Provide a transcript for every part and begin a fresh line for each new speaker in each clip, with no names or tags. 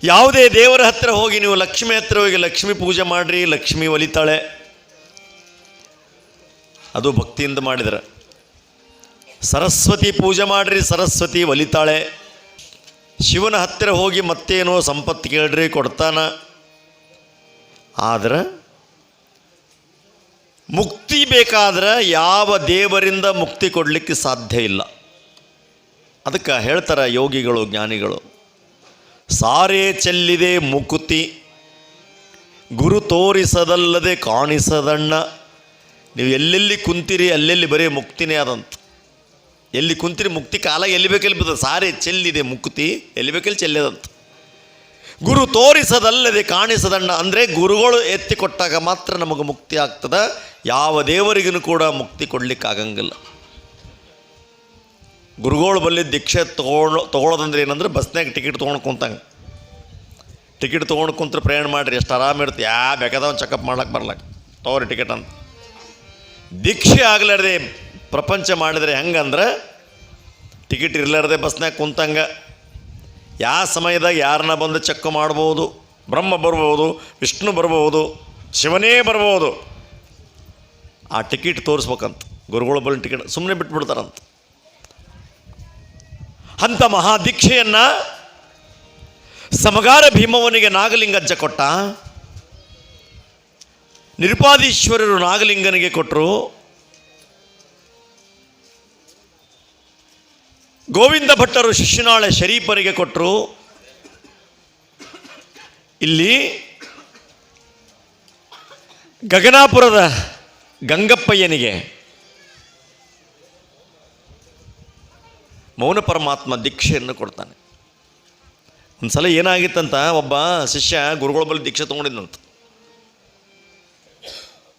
ಯಾವುದೇ ದೇವರ ಹತ್ತಿರ ಹೋಗಿ ನೀವು ಲಕ್ಷ್ಮಿ ಹತ್ತಿರ ಹೋಗಿ ಲಕ್ಷ್ಮಿ ಪೂಜೆ ಮಾಡಿರಿ, ಲಕ್ಷ್ಮಿ ಒಲಿತಾಳೆ. ಅದು ಭಕ್ತಿಯಿಂದ ಮಾಡಿದ್ರೆ. ಸರಸ್ವತಿ ಪೂಜೆ ಮಾಡಿರಿ, ಸರಸ್ವತಿ ಒಲಿತಾಳೆ. ಶಿವನ ಹತ್ತಿರ ಹೋಗಿ ಮತ್ತೇನೋ ಸಂಪತ್ತು ಕೇಳ್ರಿ, ಕೊಡ್ತಾನ. ಆದ್ರೆ ಮುಕ್ತಿ ಬೇಕಾದ್ರೆ ಯಾವ ದೇವರಿಂದ ಮುಕ್ತಿ ಕೊಡಲಿಕ್ಕೆ ಸಾಧ್ಯ ಇಲ್ಲ. ಅದಕ್ಕೆ ಹೇಳ್ತಾರೆ ಯೋಗಿಗಳು, ಜ್ಞಾನಿಗಳು, ಸಾರೇ ಚೆಲ್ಲಿದೆ ಮುಕುತಿ ಗುರು ತೋರಿಸದಲ್ಲದೆ ಕಾಣಿಸದಣ್ಣ. ನೀವು ಎಲ್ಲೆಲ್ಲಿ ಕುಂತೀರಿ ಅಲ್ಲೆಲ್ಲಿ ಬರೀ ಮುಕ್ತಿನೇ ಆದಂತ. ಎಲ್ಲಿ ಕುಂತೀರಿ ಮುಕ್ತಿ ಕಾಲ ಎಲ್ಲಿ ಬೇಕೆಲ್ಲಿ ಬರ್ತದೆ. ಸಾರೇ ಚೆಲ್ಲಿದೆ ಮುಕುತಿ ಎಲ್ಲಿ ಬೇಕೆಲ್ಲಿ ಚೆಲ್ಲದಂತ. ಗುರು ತೋರಿಸದಲ್ಲದೆ ಕಾಣಿಸದಣ್ಣ ಅಂದರೆ ಗುರುಗಳು ಎತ್ತಿ ಕೊಟ್ಟಾಗ ಮಾತ್ರ ನಮಗೆ ಮುಕ್ತಿ ಆಗ್ತದೆ. ಯಾವ ದೇವರಿಗೂ ಕೂಡ ಮುಕ್ತಿ ಕೊಡಲಿಕ್ಕಾಗಂಗಿಲ್ಲ. ಗುರುಗಳು ಬಲ್ಲಿ ದೀಕ್ಷೆ ತೊಗೊಳೋದಂದ್ರೆ ಏನಂದ್ರೆ ಬಸ್ನಾಗ ಟಿಕೆಟ್ ತೊಗೊಂಡು ಕುಂತಂಗೆ. ಟಿಕೆಟ್ ತೊಗೊಂಡು ಕುಂತ್ರೆ ಪ್ರಯಾಣ ಮಾಡಿರಿ, ಎಷ್ಟು ಆರಾಮಿರುತ್ತೆ. ಬೇಕಾದವನು ಚೆಕಪ್ ಮಾಡ್ಲಿಕ್ಕೆ ಬರ್ಲಕ್ಕೆ ತೊಗೊರಿ ಟಿಕೆಟ್ ಅಂತ. ದೀಕ್ಷೆ ಆಗಲಾರ್ದೆ ಪ್ರಪಂಚ ಮಾಡಿದರೆ ಹೆಂಗಂದ್ರೆ ಟಿಕೆಟ್ ಇರಲಾರ್ದೆ ಬಸ್ನಾಗ ಕುಂತಂಗೆ ಯಾವ ಸಮಯದಾಗ ಯಾರನ್ನ ಬಂದು ಚೆಕ್ ಮಾಡ್ಬೋದು. ಬ್ರಹ್ಮ ಬರ್ಬೋದು, ವಿಷ್ಣು ಬರ್ಬೋದು, ಶಿವನೇ ಬರ್ಬೋದು. ಆ ಟಿಕೆಟ್ ತೋರಿಸ್ಬೇಕಂತ. ಗುರುಗಳು ಬಲ್ಲಿ ಟಿಕೆಟ್ ಸುಮ್ಮನೆ ಬಿಟ್ಬಿಡ್ತಾರಂತ. ಅಂಥ ಮಹಾದೀಕ್ಷೆಯನ್ನು ಸಮಗಾರ ಭೀಮವನಿಗೆ ನಾಗಲಿಂಗಜ್ಜ ಕೊಟ್ಟ. ನಿರುಪಾದೀಶ್ವರರು ನಾಗಲಿಂಗನಿಗೆ ಕೊಟ್ಟರು. ಗೋವಿಂದ ಭಟ್ಟರು ಶಿಶುನಾಳ ಶರೀಫರಿಗೆ ಕೊಟ್ಟರು. ಇಲ್ಲಿ ಗಗನಾಪುರದ ಗಂಗಪ್ಪಯ್ಯನಿಗೆ ಮೌನ ಪರಮಾತ್ಮ ದೀಕ್ಷೆಯನ್ನು ಕೊಡ್ತಾನೆ. ಒಂದು ಸಲ ಏನಾಗಿತ್ತಂತ, ಒಬ್ಬ ಶಿಷ್ಯ ಗುರುಗಳ ಬಳಿ ದೀಕ್ಷೆ ತೊಗೊಂಡಿದ್ದಂತ.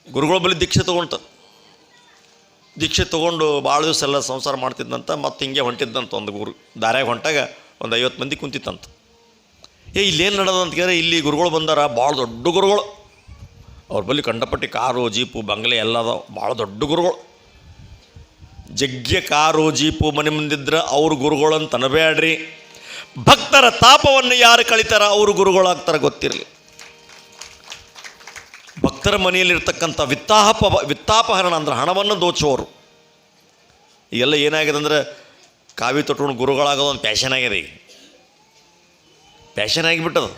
ಗುರುಗಳ ಬಳಿ ದೀಕ್ಷೆ ತೊಗೊಂತ ದೀಕ್ಷೆ ತೊಗೊಂಡು ಭಾಳ ದಿವಸ ಎಲ್ಲ ಸಂಸಾರ ಮಾಡ್ತಿದ್ದಂತ. ಮತ್ತು ಹಿಂಗೆ ಹೊಂಟಿದ್ದಂತ. ಒಂದು ಗುರು ದಾರ್ಯಾಗ ಹೊಂಟಾಗ ಒಂದು 50 ಮಂದಿ ಕುಂತಿತ್ತಂತ. ಇಲ್ಲೇನು ನಡೆದಂತ ಕೇಳಿದ್ರೆ, ಇಲ್ಲಿ ಗುರುಗಳು ಬಂದಾರ, ಭಾಳ ದೊಡ್ಡ ಗುರುಗಳು. ಅವ್ರ ಬಳಿ ಕಂಡಪಟ್ಟಿ ಕಾರು ಜೀಪು ಬಂಗಲೆ ಎಲ್ಲ ಅದಾವ. ಭಾಳ ದೊಡ್ಡ ಗುರುಗಳು. ಜಗ್ಯ ಕಾರು ಜೀಪು ಮನೆ ಮುಂದಿದ್ರೆ ಅವ್ರ ಗುರುಗಳು ಅಂತ ಅನಬೇಡ್ರಿ. ಭಕ್ತರ ತಾಪವನ್ನು ಯಾರು ಕಳಿತಾರ ಅವರು ಗುರುಗಳಾಗ್ತಾರೆ, ಗೊತ್ತಿರಲಿ. ಭಕ್ತರ ಮನೆಯಲ್ಲಿರ್ತಕ್ಕಂಥ ವಿತ್ತಾಪಹರಣ ಅಂದ್ರೆ ಹಣವನ್ನು ದೋಚುವವರು. ಈಗೆಲ್ಲ ಏನಾಗಿದೆ ಅಂದರೆ ಕಾವಿ ತೊಟ್ಕೊಂಡು ಗುರುಗಳಾಗೋದು ಒಂದು ಪ್ಯಾಷನ್ ಆಗಿದೆ. ಈಗ ಪ್ಯಾಷನ್ ಆಗಿಬಿಟ್ಟದು.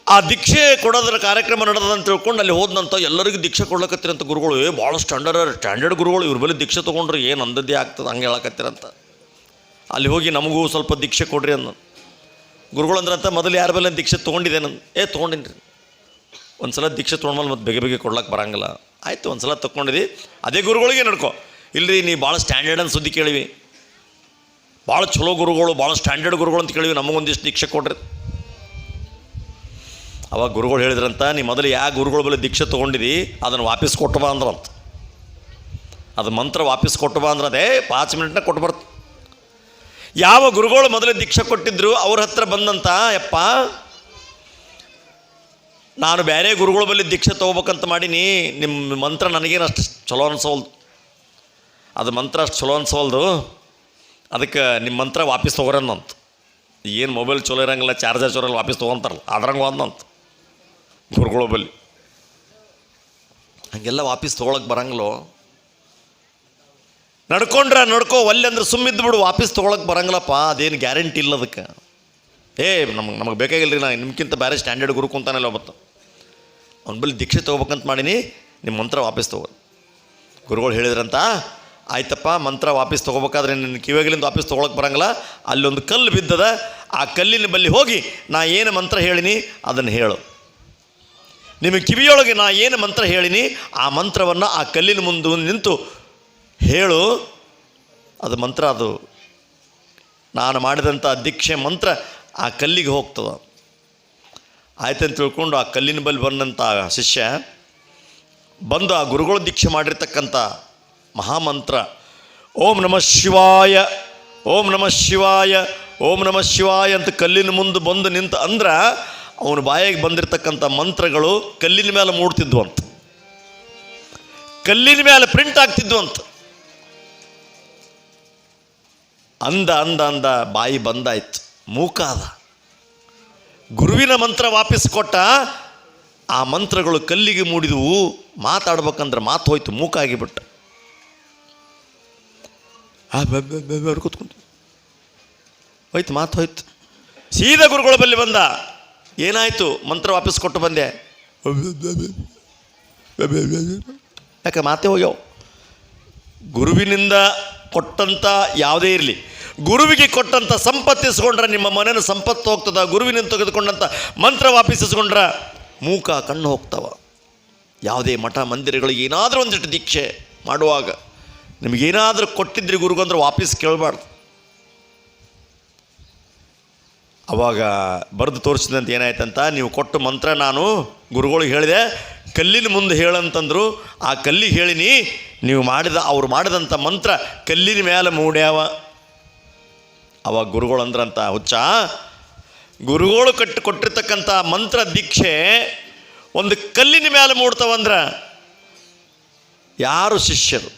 ಆ ದೀಕ್ಷೆ ಕೊಡೋದ್ರ ಕಾರ್ಯಕ್ರಮ ನಡೆದಂತ ತಿಳ್ಕೊಂಡು ಅಲ್ಲಿ ಹೋದಂಥ ಎಲ್ಲರಿಗೂ ದೀಕ್ಷೆ ಕೊಡ್ಲಕತ್ತಿರಂತ ಗುರುಗಳು. ಭಾಳ ಸ್ಟ್ಯಾಂಡರ್ಡ್ ಗುರುಗಳು. ಇವ್ರ ಬಳಿ ದೀಕ್ಷೆ ತೊಗೊಂಡ್ರೆ ಏನು ಅಂದದ್ದೇ ಆಗ್ತದೆ ಹಂಗೆ ಹೇಳಕತ್ತಿರಂತ. ಅಲ್ಲಿ ಹೋಗಿ ನಮಗೂ ಸ್ವಲ್ಪ ದೀಕ್ಷೆ ಕೊಡ್ರಿ ಅಂದ ಗುರುಗಳು. ಅಂದ್ರಂತ ಮೊದಲು ಯಾರ ಬಳಿ ದೀಕ್ಷೆ ತೊಗೊಂಡಿದ್ದೇನೆ. ತೊಗೊಂಡಿನಿ ರೀ. ಒಂದು ಸಲ ದೀಕ್ಷೆ ತೊಗೊಂಡ್ಮೇಲೆ ಮತ್ತೆ ಬೇಗ ಕೊಡ್ಲಕ್ಕೆ ಬರಂಗಿಲ್ಲ. ಆಯಿತು, ಒಂದು ಸಲ ತೊಗೊಂಡಿದ್ದಿ, ಅದೇ ಗುರುಗಳಿಗೆ ನಡ್ಕೊ. ಇಲ್ಲರಿ ನೀ ಭಾಳ ಸ್ಟ್ಯಾಂಡರ್ಡ್ ಅಂತ ಸುದ್ದಿ ಕೇಳಿವಿ, ಭಾಳ ಚಲೋ ಗುರುಗಳು, ಭಾಳ ಸ್ಟ್ಯಾಂಡರ್ಡ್ ಗುರುಗಳು ಅಂತ ಕೇಳಿವಿ, ನಮಗೊಂದಿಷ್ಟು ದೀಕ್ಷೆ ಕೊಡ್ರಿ. ಅವಾಗ ಗುರುಗಳು ಹೇಳಿದ್ರಂತ, ನೀ ಮೊದಲು ಯಾವ ಗುರುಗಳ ಬಳಿ ದೀಕ್ಷೆ ತೊಗೊಂಡಿದ್ದಿ ಅದನ್ನು ವಾಪಸ್ ಕೊಟ್ಟು ಬಾ ಅಂದ್ರಂತ. ಅದು ಮಂತ್ರ ವಾಪಸ್ ಕೊಟ್ಟು ಬಾ ಅಂದ್ರೆ 5 ಮಿನಿಟ್ನಾಗ ಕೊಟ್ಟು ಬರ್ತ. ಯಾವ ಗುರುಗಳು ಮೊದಲೇ ದೀಕ್ಷೆ ಕೊಟ್ಟಿದ್ರು ಅವ್ರ ಹತ್ರ ಬಂದಂತ, ಯಪ್ಪ ನಾನು ಬೇರೆ ಗುರುಗಳ ಬಳಿ ದೀಕ್ಷೆ ತೊಗೋಬೇಕಂತ ಮಾಡೀನಿ, ನಿಮ್ಮ ಮಂತ್ರ ನನಗೇನು ಅಷ್ಟು ಚಲೋ ಅನ್ಸೋಲ್ದು, ಅದು ಮಂತ್ರ ಅಷ್ಟು ಚಲೋ ಅನ್ಸೋಲ್ದು, ಅದಕ್ಕೆ ನಿಮ್ಮ ಮಂತ್ರ ವಾಪಸ್ ತೊಗೊರನ್ನಂತ. ಏನು ಮೊಬೈಲ್ ಚಲೋ ಇರೋಂಗಿಲ್ಲ, ಚಾರ್ಜರ್ ಚಲೋ ವಾಪಸ್ ತೊಗೊತಾರಲ್ಲ, ಅದ್ರಂಗೆ ಒಂದಂತ ಗುರುಗಳ ಬಳಿ. ಹಂಗೆಲ್ಲ ವಾಪಸ್ ತೊಗೊಳಕ್ಕೆ ಬರಂಗಿಲ್ಲೋ. ನಡ್ಕೋ ಒಲ್ಲೆ ಅಂದ್ರೆ ಸುಮ್ಮಿದ್ದು ಬಿಡು, ವಾಪಸ್ ತೊಗೊಳಕ್ಕೆ ಬರಂಗಿಲ್ಲಪ್ಪ, ಅದೇನು ಗ್ಯಾರಂಟಿ ಇಲ್ಲ ಅದಕ್ಕೆ. ನಮಗೆ ಬೇಕಾಗಿಲ್ಲ ರೀ, ನಾ ನಿಮ್ಗಿಂತ ಬೇರೆ ಸ್ಟ್ಯಾಂಡರ್ಡ್ ಗುರು ಕುಂತಾನೆಲ್ಲ ಒಬ್ಬತ್ತು, ಅವ್ನ ಬಳಿ ದೀಕ್ಷೆ ತೊಗೋಬೇಕಂತ ಮಾಡೀನಿ, ನಿಮ್ಮ ಮಂತ್ರ ವಾಪಸ್ ತೊಗೋ. ಗುರುಗಳು ಹೇಳಿದ್ರಂತ, ಆಯ್ತಪ್ಪ ಮಂತ್ರ ವಾಪಸ್ ತೊಗೋಬೇಕಾದ್ರೆ ನಿನ್ನ ಕಿವಿಗಳಿಂದ ವಾಪಸ್ ತೊಗೊಳಕ್ಕೆ ಬರಂಗಿಲ್ಲ, ಅಲ್ಲೊಂದು ಕಲ್ಲು ಬಿದ್ದದ, ಆ ಕಲ್ಲಿನ ಬಳಿ ಹೋಗಿ ನಾ ಏನು ಮಂತ್ರ ಹೇಳಿನಿ ಅದನ್ನು ಹೇಳು. ನಿಮಗೆ ಕಿವಿಯೊಳಗೆ ನಾ ಏನು ಮಂತ್ರ ಹೇಳಿನಿ ಆ ಮಂತ್ರವನ್ನು ಆ ಕಲ್ಲಿನ ಮುಂದೆ ನಿಂತು ಹೇಳು. ಅದು ಮಂತ್ರ, ಅದು ನಾನು ಮಾಡಿದಂಥ ದೀಕ್ಷೆ ಮಂತ್ರ ಆ ಕಲ್ಲಿಗೆ ಹೋಗ್ತದೆ. ಆಯ್ತಂತ ತಿಳ್ಕೊಂಡು ಆ ಕಲ್ಲಿನ ಬಳಿ ಬಂದಂಥ ಶಿಷ್ಯ ಬಂದು ಆ ಗುರುಗಳು ದೀಕ್ಷೆ ಮಾಡಿರ್ತಕ್ಕಂಥ ಮಹಾಮಂತ್ರ ಓಂ ನಮಃ ಶಿವಾಯ, ಓಂ ನಮಃ ಶಿವಾಯ, ಓಂ ನಮಃ ಶಿವಾಯ ಅಂತ ಕಲ್ಲಿನ ಮುಂದೆ ಬಂದು ನಿಂತ ಅಂದ್ರೆ ಅವನ ಬಾಯಿಗೆ ಬಂದಿರತಕ್ಕಂಥ ಮಂತ್ರಗಳು ಕಲ್ಲಿನ ಮೇಲೆ ಮೂಡ್ತಿದ್ವು ಅಂತ, ಕಲ್ಲಿನ ಮೇಲೆ ಪ್ರಿಂಟ್ ಆಗ್ತಿದ್ವು ಅಂತ. ಅಂದ ಬಾಯಿ ಬಂದಾಯ್ತು. ಮೂಕ ಅದ. ಗುರುವಿನ ಮಂತ್ರ ವಾಪಸ್ ಕೊಟ್ಟ, ಆ ಮಂತ್ರಗಳು ಕಲ್ಲಿಗೆ ಮೂಡಿದವು. ಮಾತಾಡ್ಬೇಕಂದ್ರೆ ಮಾತು ಹೋಯ್ತು, ಮೂಕ ಆಗಿಬಿಟ್ಟ. ಕೂತ್ಕೊಂಡು ಹೋಯ್ತು, ಮಾತು ಹೋಯ್ತು. ಸೀದಾ ಗುರುಗಳ ಬಳಿ ಬಂದ. ಏನಾಯಿತು? ಮಂತ್ರ ವಾಪಸ್ ಕೊಟ್ಟು ಬಂದೆ. ಯಾಕೆ ಮಾತೇ ಹೋಗ್ಯಾವ. ಗುರುವಿನಿಂದ ಕೊಟ್ಟಂಥ ಯಾವುದೇ ಇರಲಿ, ಗುರುವಿಗೆ ಕೊಟ್ಟಂಥ ಸಂಪತ್ತಿಸ್ಕೊಂಡ್ರೆ ನಿಮ್ಮ ಮನೇನ ಸಂಪತ್ತು ಹೋಗ್ತದ. ಗುರುವಿನಿಂದ ತೆಗೆದುಕೊಂಡಂಥ ಮಂತ್ರ ವಾಪಸ್ಸಿಸ್ಕೊಂಡ್ರೆ ಮೂಕ ಕಣ್ಣು ಹೋಗ್ತಾವ. ಯಾವುದೇ ಮಠ ಮಂದಿರಗಳಿಗೆ ಏನಾದರೂ ಒಂದಿಷ್ಟು ದೀಕ್ಷೆ ಮಾಡುವಾಗ ನಿಮಗೇನಾದರೂ ಕೊಟ್ಟಿದ್ರಿ ಗುರುಗಂದ್ರೆ ವಾಪಸ್ ಕೇಳಬಾರ್ದು. ಅವಾಗ ಬರೆದು ತೋರಿಸಿದಂತ ಏನಾಯ್ತಂತ, ನೀವು ಕೊಟ್ಟು ಮಂತ್ರ ನಾನು ಗುರುಗಳಿಗೆ ಹೇಳಿದೆ, ಕಲ್ಲಿನ ಮುಂದೆ ಹೇಳಂತಂದರು. ಆ ಕಲ್ಲಿಗೆ ಹೇಳಿನಿ, ನೀವು ಅವ್ರು ಮಾಡಿದಂಥ ಮಂತ್ರ ಕಲ್ಲಿನ ಮೇಲೆ ಮೂಡ್ಯಾವ. ಅವಾಗ ಗುರುಗಳು ಅಂದ್ರಂತ, ಹುಚ್ಚ, ಗುರುಗಳು ಕೊಟ್ಟಿರ್ತಕ್ಕಂಥ ಮಂತ್ರ ದೀಕ್ಷೆ ಒಂದು ಕಲ್ಲಿನ ಮೇಲೆ ಮೂಡ್ತಾವಂದ್ರೆ ಯಾರು ಶಿಷ್ಯರು?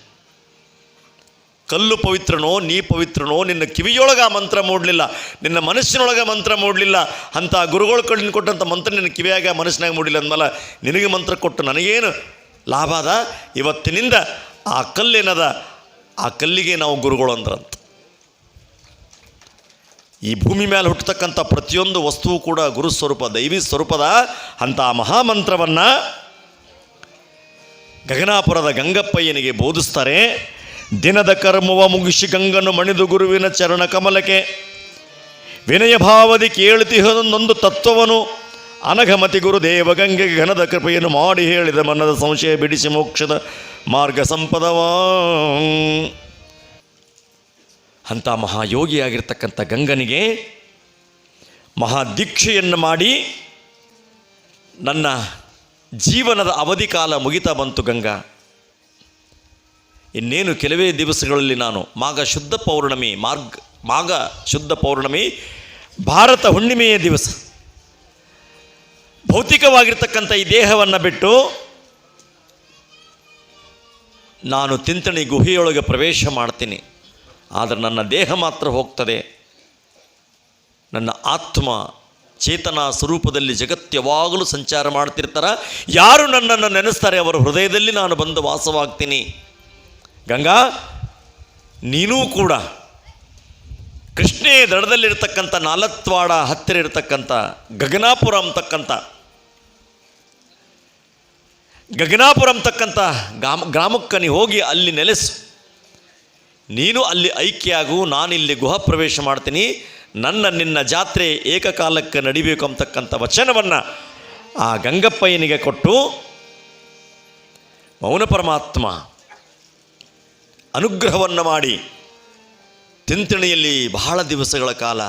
ಕಲ್ಲು ಪವಿತ್ರನೋ ನೀ ಪವಿತ್ರನೋ? ನಿನ್ನ ಕಿವಿಯೊಳಗೆ ಆ ಮಂತ್ರ ಮೂಡಲಿಲ್ಲ, ನಿನ್ನ ಮನಸ್ಸಿನೊಳಗೆ ಮಂತ್ರ ಮೂಡಲಿಲ್ಲ. ಅಂಥ ಗುರುಗಳು ಕಣ್ಣಿನ ಕೊಟ್ಟಂಥ ಮಂತ್ರ ನಿನ್ನ ಕಿವಿಯಾಗ ಮನಸ್ಸಿನಾಗ ಮೂಡಿಲ್ಲ ಅಂದಮೇಲೆ ನಿನಗೆ ಮಂತ್ರ ಕೊಟ್ಟು ನನಗೇನು ಲಾಭ ಅದ? ಇವತ್ತಿನಿಂದ ಆ ಕಲ್ಲೇನದ, ಆ ಕಲ್ಲಿಗೆ ನಾವು ಗುರುಗಳು ಅಂದ್ರಂತ. ಈ ಭೂಮಿ ಮೇಲೆ ಹುಟ್ಟತಕ್ಕಂಥ ಪ್ರತಿಯೊಂದು ವಸ್ತುವು ಕೂಡ ಗುರು ಸ್ವರೂಪ, ದೈವಿ ಸ್ವರೂಪದ. ಅಂಥ ಮಹಾಮಂತ್ರವನ್ನು ಗಗನಾಪುರದ ಗಂಗಪ್ಪಯ್ಯನಿಗೆ ಬೋಧಿಸ್ತಾರೆ. ದಿನದ ಕರ್ಮವ ಮುಗಿಸಿ ಗಂಗನು ಮಣಿದು ಗುರುವಿನ ಚರಣ ಕಮಲಕ್ಕೆ ವಿನಯ ಭಾವದಿ ಕೇಳುತ್ತಿಹೊಂದೊಂದು ತತ್ವವನು ಅನಘಮತಿ ಗುರುದೇವ ಗಂಗೆಗೆ ಘನದ ಕೃಪೆಯನ್ನು ಮಾಡಿ ಹೇಳಿದ ಮನದ ಸಂಶಯ ಬಿಡಿಸಿ ಮೋಕ್ಷದ ಮಾರ್ಗ ಸಂಪದವಾ. ಅಂಥ ಮಹಾಯೋಗಿಯಾಗಿರ್ತಕ್ಕಂಥ ಗಂಗನಿಗೆ ಮಹಾದೀಕ್ಷೆಯನ್ನು ಮಾಡಿ ನನ್ನ ಜೀವನದ ಅವಧಿ ಕಾಲ ಮುಗಿತಾ ಬಂತು. ಗಂಗಾ, ಇನ್ನೇನು ಕೆಲವೇ ದಿವಸಗಳಲ್ಲಿ ನಾನು ಮಾಘ ಶುದ್ಧ ಪೌರ್ಣಮಿ ಭಾರತ ಹುಣ್ಣಿಮೆಯ ದಿವಸ ಭೌತಿಕವಾಗಿರ್ತಕ್ಕಂಥ ಈ ದೇಹವನ್ನು ಬಿಟ್ಟು ನಾನು ತಿಂತಣಿ ಗುಹೆಯೊಳಗೆ ಪ್ರವೇಶ ಮಾಡ್ತೀನಿ. ಆದರೆ ನನ್ನ ದೇಹ ಮಾತ್ರ ಹೋಗ್ತದೆ. ನನ್ನ ಆತ್ಮ ಚೇತನ ಸ್ವರೂಪದಲ್ಲಿ ಜಗತ್ತು ಯಾವಾಗಲೂ ಸಂಚಾರ ಮಾಡ್ತಿರ್ತಾರೆ. ಯಾರು ನನ್ನನ್ನು ನೆನೆಸ್ತಾರೆ ಅವರ ಹೃದಯದಲ್ಲಿ ನಾನು ಬಂದು ವಾಸವಾಗ್ತೀನಿ. ಗಂಗಾ, ನೀನೂ ಕೂಡ ಕೃಷ್ಣೇ ದಡದಲ್ಲಿರ್ತಕ್ಕಂಥ ನಾಲತ್ವಾಡ ಹತ್ತಿರ ಇರತಕ್ಕಂಥ ಗಗನಾಪುರ ಅಂತಕ್ಕಂಥ ಗ್ರಾಮಕ್ಕೆ ನೀ ಹೋಗಿ ಅಲ್ಲಿ ನೆಲೆಸು. ನೀನು ಅಲ್ಲಿ ಐಕ್ಯಾಗು, ನಾನಿಲ್ಲಿ ಗುಹ ಪ್ರವೇಶ ಮಾಡ್ತೀನಿ. ನಿನ್ನ ಜಾತ್ರೆ ಏಕಕಾಲಕ್ಕೆ ನಡಿಬೇಕು ಅಂತಕ್ಕಂಥ ವಚನವನ್ನು ಆ ಗಂಗಪ್ಪಯ್ಯನಿಗೆ ಕೊಟ್ಟು ಮೌನ ಪರಮಾತ್ಮ ಅನುಗ್ರಹವನ್ನು ಮಾಡಿ ತಿಂತಣಿಯಲ್ಲಿ ಬಹಳ ದಿವಸಗಳ ಕಾಲ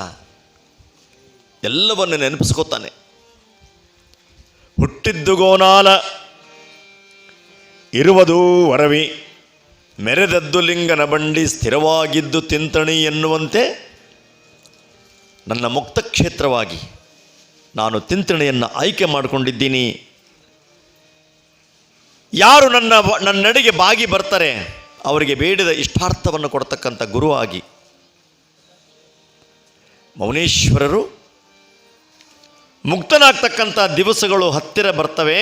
ಎಲ್ಲವನ್ನು ನೆನಪಿಸ್ಕೋತಾನೆ. ಹುಟ್ಟಿದ್ದು ಗೋನಾಲ, ಇರುವುದು ವರವಿ, ಮೆರೆದದ್ದು ಲಿಂಗನ ಬಂಡಿ, ಸ್ಥಿರವಾಗಿದ್ದು ತಿಂತಣಿ ಎನ್ನುವಂತೆ ನನ್ನ ಮುಕ್ತ ಕ್ಷೇತ್ರವಾಗಿ ನಾನು ತಿಂತಣಿಯನ್ನು ಆಯ್ಕೆ ಮಾಡಿಕೊಂಡಿದ್ದೀನಿ. ಯಾರು ನನ್ನೆಡೆಗೆ ಬಾಗಿ ಬರ್ತಾರೆ ಅವರಿಗೆ ಬೇಡಿದ ಇಷ್ಟಾರ್ಥವನ್ನು ಕೊಡ್ತಕ್ಕಂಥ ಗುರುವಾಗಿ ಮೌನೇಶ್ವರರು ಮುಕ್ತನಾಗ್ತಕ್ಕಂಥ ದಿವಸಗಳು ಹತ್ತಿರ ಬರ್ತವೆ.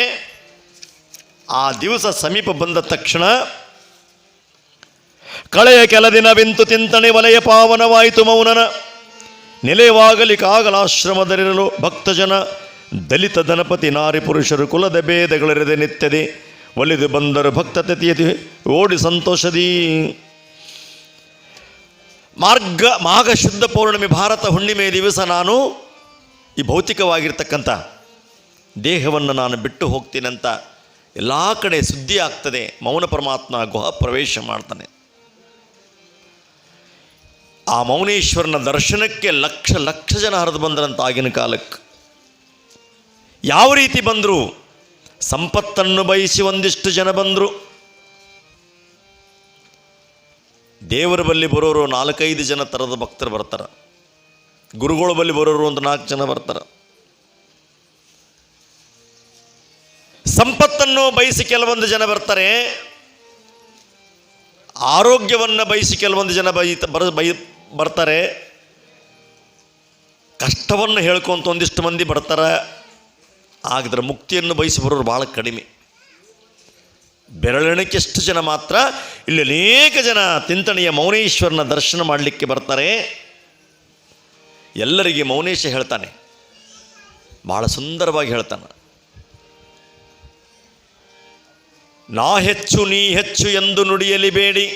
ಆ ದಿವಸ ಸಮೀಪ ಬಂದ ತಕ್ಷಣ ಕಳೆಯ ಕೆಲ ದಿನವಿಂತು ತಿಂತಣಿ ವಲಯ ಪಾವನವಾಯಿತು. ಮೌನನ ನಿಲಯವಾಗಲಿಕ್ಕಾಗಲಾಶ್ರಮದಲ್ಲಿರಲು ಭಕ್ತಜನ ದಲಿತ ಧನಪತಿ ನಾರಿ ಪುರುಷರು ಕುಲದ ಭೇದಗಳಿರದೆ ನಿತ್ಯದೆ ಒಲಿದು ಬಂದರು ಭಕ್ತತೆಯತಿ ಓಡಿ ಸಂತೋಷದಿ. ಮಾಘ ಶುದ್ಧ ಪೌರ್ಣಮಿ ಭಾರತ ಹುಣ್ಣಿಮೆಯ ದಿವಸ ನಾನು ಈ ಭೌತಿಕವಾಗಿರ್ತಕ್ಕಂಥ ದೇಹವನ್ನು ನಾನು ಬಿಟ್ಟು ಹೋಗ್ತೀನಂತ ಎಲ್ಲ ಕಡೆ ಸುದ್ದಿ ಆಗ್ತದೆ. ಮೌನ ಪರಮಾತ್ಮ ಗುಹ ಪ್ರವೇಶ ಮಾಡ್ತಾನೆ. ಆ ಮೌನೇಶ್ವರನ ದರ್ಶನಕ್ಕೆ ಲಕ್ಷ ಲಕ್ಷ ಜನ ಹರಿದು ಬಂದ್ರಂತ ಆಗಿನ ಕಾಲಕ್ಕೆ. ಯಾವ ರೀತಿ ಬಂದರು? ಸಂಪತ್ತನ್ನು ಬಯಸಿ ಒಂದಿಷ್ಟು ಜನ ಬಂದರು. ದೇವರ ಬಳಿ ಬರೋರು 4-5 ಜನ ಥರದ ಭಕ್ತರು ಬರ್ತಾರೆ. ಗುರುಗಳ ಬಳಿ ಬರೋರು ಒಂದು 4 ಜನ ಬರ್ತಾರೆ. ಸಂಪತ್ತನ್ನು ಬಯಸಿ ಕೆಲವೊಂದು ಜನ ಬರ್ತಾರೆ. ಆರೋಗ್ಯವನ್ನು ಬಯಸಿ ಕೆಲವೊಂದು ಜನ ಬರ್ತಾರೆ. ಕಷ್ಟವನ್ನು ಹೇಳ್ಕೊಂತ ಒಂದಿಷ್ಟು ಮಂದಿ ಬರ್ತಾರೆ, ಆಗಿದ್ರೆ ಮುಕ್ತಿಯನ್ನು ಬಯಸಿ ಬರೋರು ಭಾಳ ಕಡಿಮೆ. ಬೆರಳೆಣಿಕೆಷ್ಟು ಜನ ಮಾತ್ರ ಇಲ್ಲಿ ಅನೇಕ ಜನ ತಿಂತಣಿಯ ಮೌನೇಶ್ವರನ ದರ್ಶನ ಮಾಡಲಿಕ್ಕೆ ಬರ್ತಾರೆ. ಎಲ್ಲರಿಗೆ ಮೌನೇಶ ಹೇಳ್ತಾನೆ, ಭಾಳ ಸುಂದರವಾಗಿ ಹೇಳ್ತಾನೆ, ನಾ ಹೆಚ್ಚು ನೀ ಹೆಚ್ಚು ಎಂದು ನುಡಿಯಲಿ ಬೇಡಿ.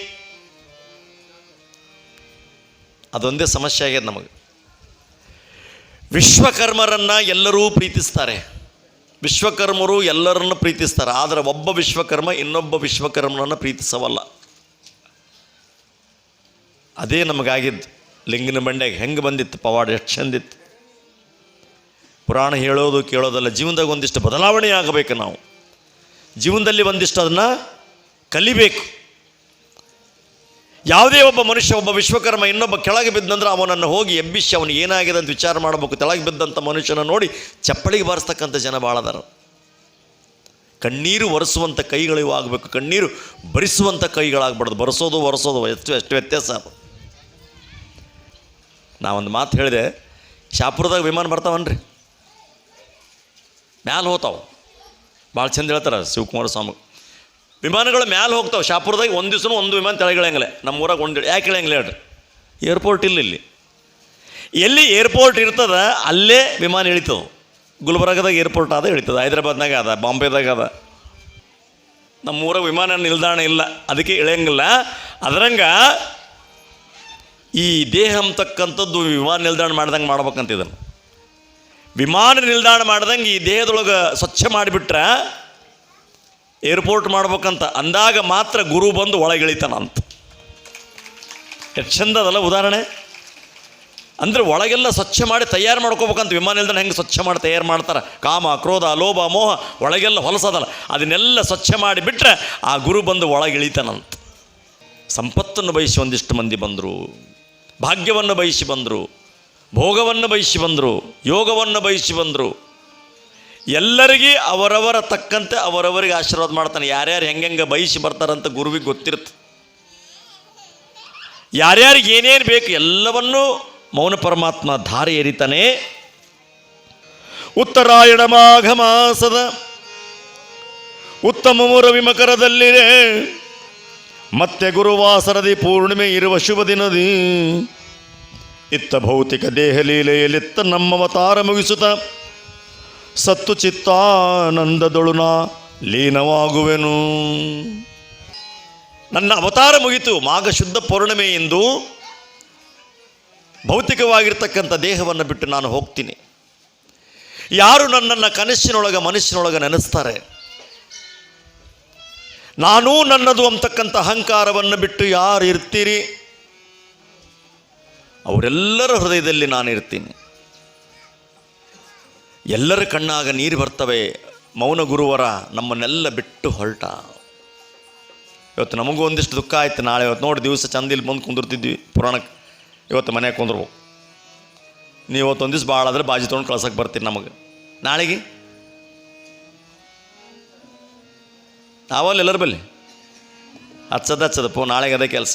ಅದೊಂದೇ ಸಮಸ್ಯೆ ಆಗ್ಯದ ನಮಗೆ. ವಿಶ್ವಕರ್ಮರನ್ನು ಎಲ್ಲರೂ ಪ್ರೀತಿಸ್ತಾರೆ, ವಿಶ್ವಕರ್ಮರು ಎಲ್ಲರನ್ನು ಪ್ರೀತಿಸ್ತಾರೆ. ಆದರೆ ಒಬ್ಬ ವಿಶ್ವಕರ್ಮ ಇನ್ನೊಬ್ಬ ವಿಶ್ವಕರ್ಮನನ್ನು ಪ್ರೀತಿಸವಲ್ಲ. ಅದೇ ನಮಗಾಗಿದ್ದು. ಲಿಂಗನ ಬಂಡೆಗೆ ಹೆಂಗೆ ಬಂದಿತ್ತು ಪವಾಡ, ಎಷ್ಟು ಚಂದಿತ್ತು. ಪುರಾಣ ಹೇಳೋದು ಕೇಳೋದಲ್ಲ, ಜೀವನದಾಗ ಒಂದಿಷ್ಟು ಬದಲಾವಣೆ ಆಗಬೇಕು. ನಾವು ಜೀವನದಲ್ಲಿ ಒಂದಿಷ್ಟು ಅದನ್ನು ಕಲಿಬೇಕು. ಯಾವುದೇ ಒಬ್ಬ ಮನುಷ್ಯ, ಒಬ್ಬ ವಿಶ್ವಕರ್ಮ ಇನ್ನೊಬ್ಬ ಕೆಳಗೆ ಬಿದ್ದಂದ್ರೆ ಅವನನ್ನು ಹೋಗಿ ಎಬ್ಬಿಸಿ ಅವನು ಏನಾಗಿದೆ ಅಂತ ವಿಚಾರ ಮಾಡಬೇಕು. ಕೆಳಗೆ ಬಿದ್ದಂಥ ಮನುಷ್ಯನ ನೋಡಿ ಚಪ್ಪಳಿಗೆ ಬಾರಿಸ್ತಕ್ಕಂಥ ಜನ ಭಾಳ ಅದಾರ. ಕಣ್ಣೀರು ಒರೆಸುವಂಥ ಕೈಗಳಿವು ಆಗಬೇಕು, ಕಣ್ಣೀರು ಬರಿಸುವಂಥ ಕೈಗಳಾಗ್ಬಾರ್ದು. ಬರೆಸೋದು ಒರೆಸೋದು ಎಷ್ಟು ವ್ಯತ್ಯಾಸ ಅದು. ನಾವೊಂದು ಮಾತು ಹೇಳಿದೆ, ಶಾಪುರದಾಗ ವಿಮಾನ ಬರ್ತಾವನ್ರಿ, ಮ್ಯಾಲೆ ಹೋಗ್ತಾವೆ. ಭಾಳ ಚಂದ ಹೇಳ್ತಾರೆ ಶಿವಕುಮಾರ ಸ್ವಾಮಿ. ವಿಮಾನಗಳು ಮ್ಯಾಲೆ ಹೋಗ್ತಾವೆ. ಶಾಪುರದಾಗ ಒಂದು ದಿವಸ ಒಂದು ವಿಮಾನ ತೆಳಗಿಳಂಗಿಲ್ಲ. ನಮ್ಮ ಊರಾಗ ಒಂದು ಯಾಕೆ ಇಳಂಗಿಲ್ಲ ಹೇಳ್ರಿ, ಏರ್ಪೋರ್ಟ್ ಇಲ್ಲ ಇಲ್ಲಿ. ಎಲ್ಲಿ ಏರ್ಪೋರ್ಟ್ ಇರ್ತದ ಅಲ್ಲೇ ವಿಮಾನ ಇಳಿತದೆ. ಗುಲ್ಬರ್ಗದಾಗ ಏರ್ಪೋರ್ಟ್ ಅದ ಇಳಿತದೆ, ಹೈದ್ರಾಬಾದ್ನಾಗ ಅದ, ಬಾಂಬೆದಾಗ ಅದ. ನಮ್ಮ ಊರಾಗ ವಿಮಾನ ನಿಲ್ದಾಣ ಇಲ್ಲ, ಅದಕ್ಕೆ ಇಳಿಯಂಗಿಲ್ಲ. ಅದರಂಗ ಈ ದೇಹ ಅಂತಕ್ಕಂಥದ್ದು ವಿಮಾನ ನಿಲ್ದಾಣ ಮಾಡ್ದಂಗೆ ಮಾಡ್ಬೇಕಂತಿದ್ದನು. ವಿಮಾನ ನಿಲ್ದಾಣ ಮಾಡ್ದಂಗೆ ಈ ದೇಹದೊಳಗೆ ಸ್ವಚ್ಛ ಮಾಡಿಬಿಟ್ರೆ ಏರ್ಪೋರ್ಟ್ ಮಾಡ್ಬೇಕಂತ ಅಂದಾಗ ಮಾತ್ರ ಗುರು ಬಂದು ಒಳಗಿಳಿತಾನಂತ. ಎಷ್ಟು ಚಂದ ಅದಲ್ಲ ಉದಾಹರಣೆ. ಅಂದರೆ ಒಳಗೆಲ್ಲ ಸ್ವಚ್ಛ ಮಾಡಿ ತಯಾರು ಮಾಡ್ಕೋಬೇಕಂತ. ವಿಮಾನ ನಿಲ್ದಾಣ ಹೆಂಗೆ ಸ್ವಚ್ಛ ಮಾಡಿ ತಯಾರು ಮಾಡ್ತಾರೆ, ಕಾಮ ಕ್ರೋಧ ಲೋಭ ಮೋಹ ಒಳಗೆಲ್ಲ ಹೊಲಸದಲ್ಲ, ಅದನ್ನೆಲ್ಲ ಸ್ವಚ್ಛ ಮಾಡಿಬಿಟ್ರೆ ಆ ಗುರು ಬಂದು ಒಳಗಿಳಿತಾನಂತ. ಸಂಪತ್ತನ್ನು ಬಯಸಿ ಒಂದಿಷ್ಟು ಮಂದಿ ಬಂದರು, ಭಾಗ್ಯವನ್ನು ಬಯಸಿ ಬಂದರು, ಭೋಗವನ್ನು ಬಯಸಿ ಬಂದರು, ಯೋಗವನ್ನು ಬಯಸಿ ಬಂದರು. ಎಲ್ಲರಿಗೆ ಅವರವರ ತಕ್ಕಂತೆ ಅವರವರಿಗೆ ಆಶೀರ್ವಾದ ಮಾಡ್ತಾನೆ. ಯಾರ್ಯಾರು ಹೆಂಗೆ ಬಯಸಿ ಬರ್ತಾರಂತ ಗುರುವಿಗೆ ಗೊತ್ತಿರುತ್ತೆ. ಯಾರ್ಯಾರಿಗೆ ಏನೇನು ಬೇಕು ಎಲ್ಲವನ್ನೂ ಮೌನ ಪರಮಾತ್ಮ ಧಾರೆ ಎರಿತಾನೆ. ಉತ್ತರಾಯಣ ಮಾಘ ಮಾಸದ ಉತ್ತಮ ರವಿ ಮಕರದಲ್ಲಿದೆ, ಮತ್ತೆ ಗುರುವಾಸರದಿ ಪೂರ್ಣಿಮೆ ಇರುವ ಶುಭ ದಿನದಿ ಇತ್ತ ಭೌತಿಕ ದೇಹ ಲೀಲೆಯಲ್ಲಿತ್ತ ನಮ್ಮವತಾರ ಮುಗಿಸುತ್ತ ಸತ್ತು ಚಿತ್ತಾನಂದದೊಳು ನಾ ಲೀನವಾಗುವೆನು. ನನ್ನ ಅವತಾರ ಮುಗಿತು ಮಾಘ ಶುದ್ಧ ಪೌರ್ಣಿಮೆ ಎಂದು ಭೌತಿಕವಾಗಿರ್ತಕ್ಕಂಥ ದೇಹವನ್ನು ಬಿಟ್ಟು ನಾನು ಹೋಗ್ತೀನಿ. ಯಾರು ನನ್ನನ್ನು ಮನಸ್ಸಿನೊಳಗೆ ನೆನೆಸ್ತಾರೆ, ನಾನೂ ನನ್ನದು ಅಂತಕ್ಕಂಥ ಅಹಂಕಾರವನ್ನು ಬಿಟ್ಟು ಯಾರು ಇರ್ತೀರಿ ಅವರೆಲ್ಲರ ಹೃದಯದಲ್ಲಿ ನಾನು ಇರ್ತೀನಿ. ಎಲ್ಲರ ಕಣ್ಣಾಗ ನೀರು ಬರ್ತವೆ. ಮೌನ ಗುರುವರ ನಮ್ಮನ್ನೆಲ್ಲ ಬಿಟ್ಟು ಹೊರಟ. ಇವತ್ತು ನಮಗೂ ಒಂದಿಷ್ಟು ದುಃಖ ಆಯ್ತು. ನಾಳೆ ಇವತ್ತು ನೋಡಿ ದಿವಸ ಚಂದಿಲ್ಲಿ ಬಂದು ಕುಂದಿರ್ತಿದ್ವಿ ಪುರಾಣಕ್ಕೆ, ಇವತ್ತು ಮನೆಯಾಗ ಕುಂದ್ರಬೇಕು. ನೀವು ಇವತ್ತೊಂದು ದಿವ್ಸ ಭಾಳ ಆದರೆ ಬಾಜಿ ತೊಗೊಂಡು ಕಳ್ಸಕ್ಕೆ ಬರ್ತೀನಿ. ನಮಗೆ ನಾಳೆಗೆ ನಾವಲ್ಲಿ ಎಲ್ಲರ ಬಲ್ಲಿ ಹಚ್ಚದ ನಾಳೆಗೆ ಅದೇ ಕೆಲಸ.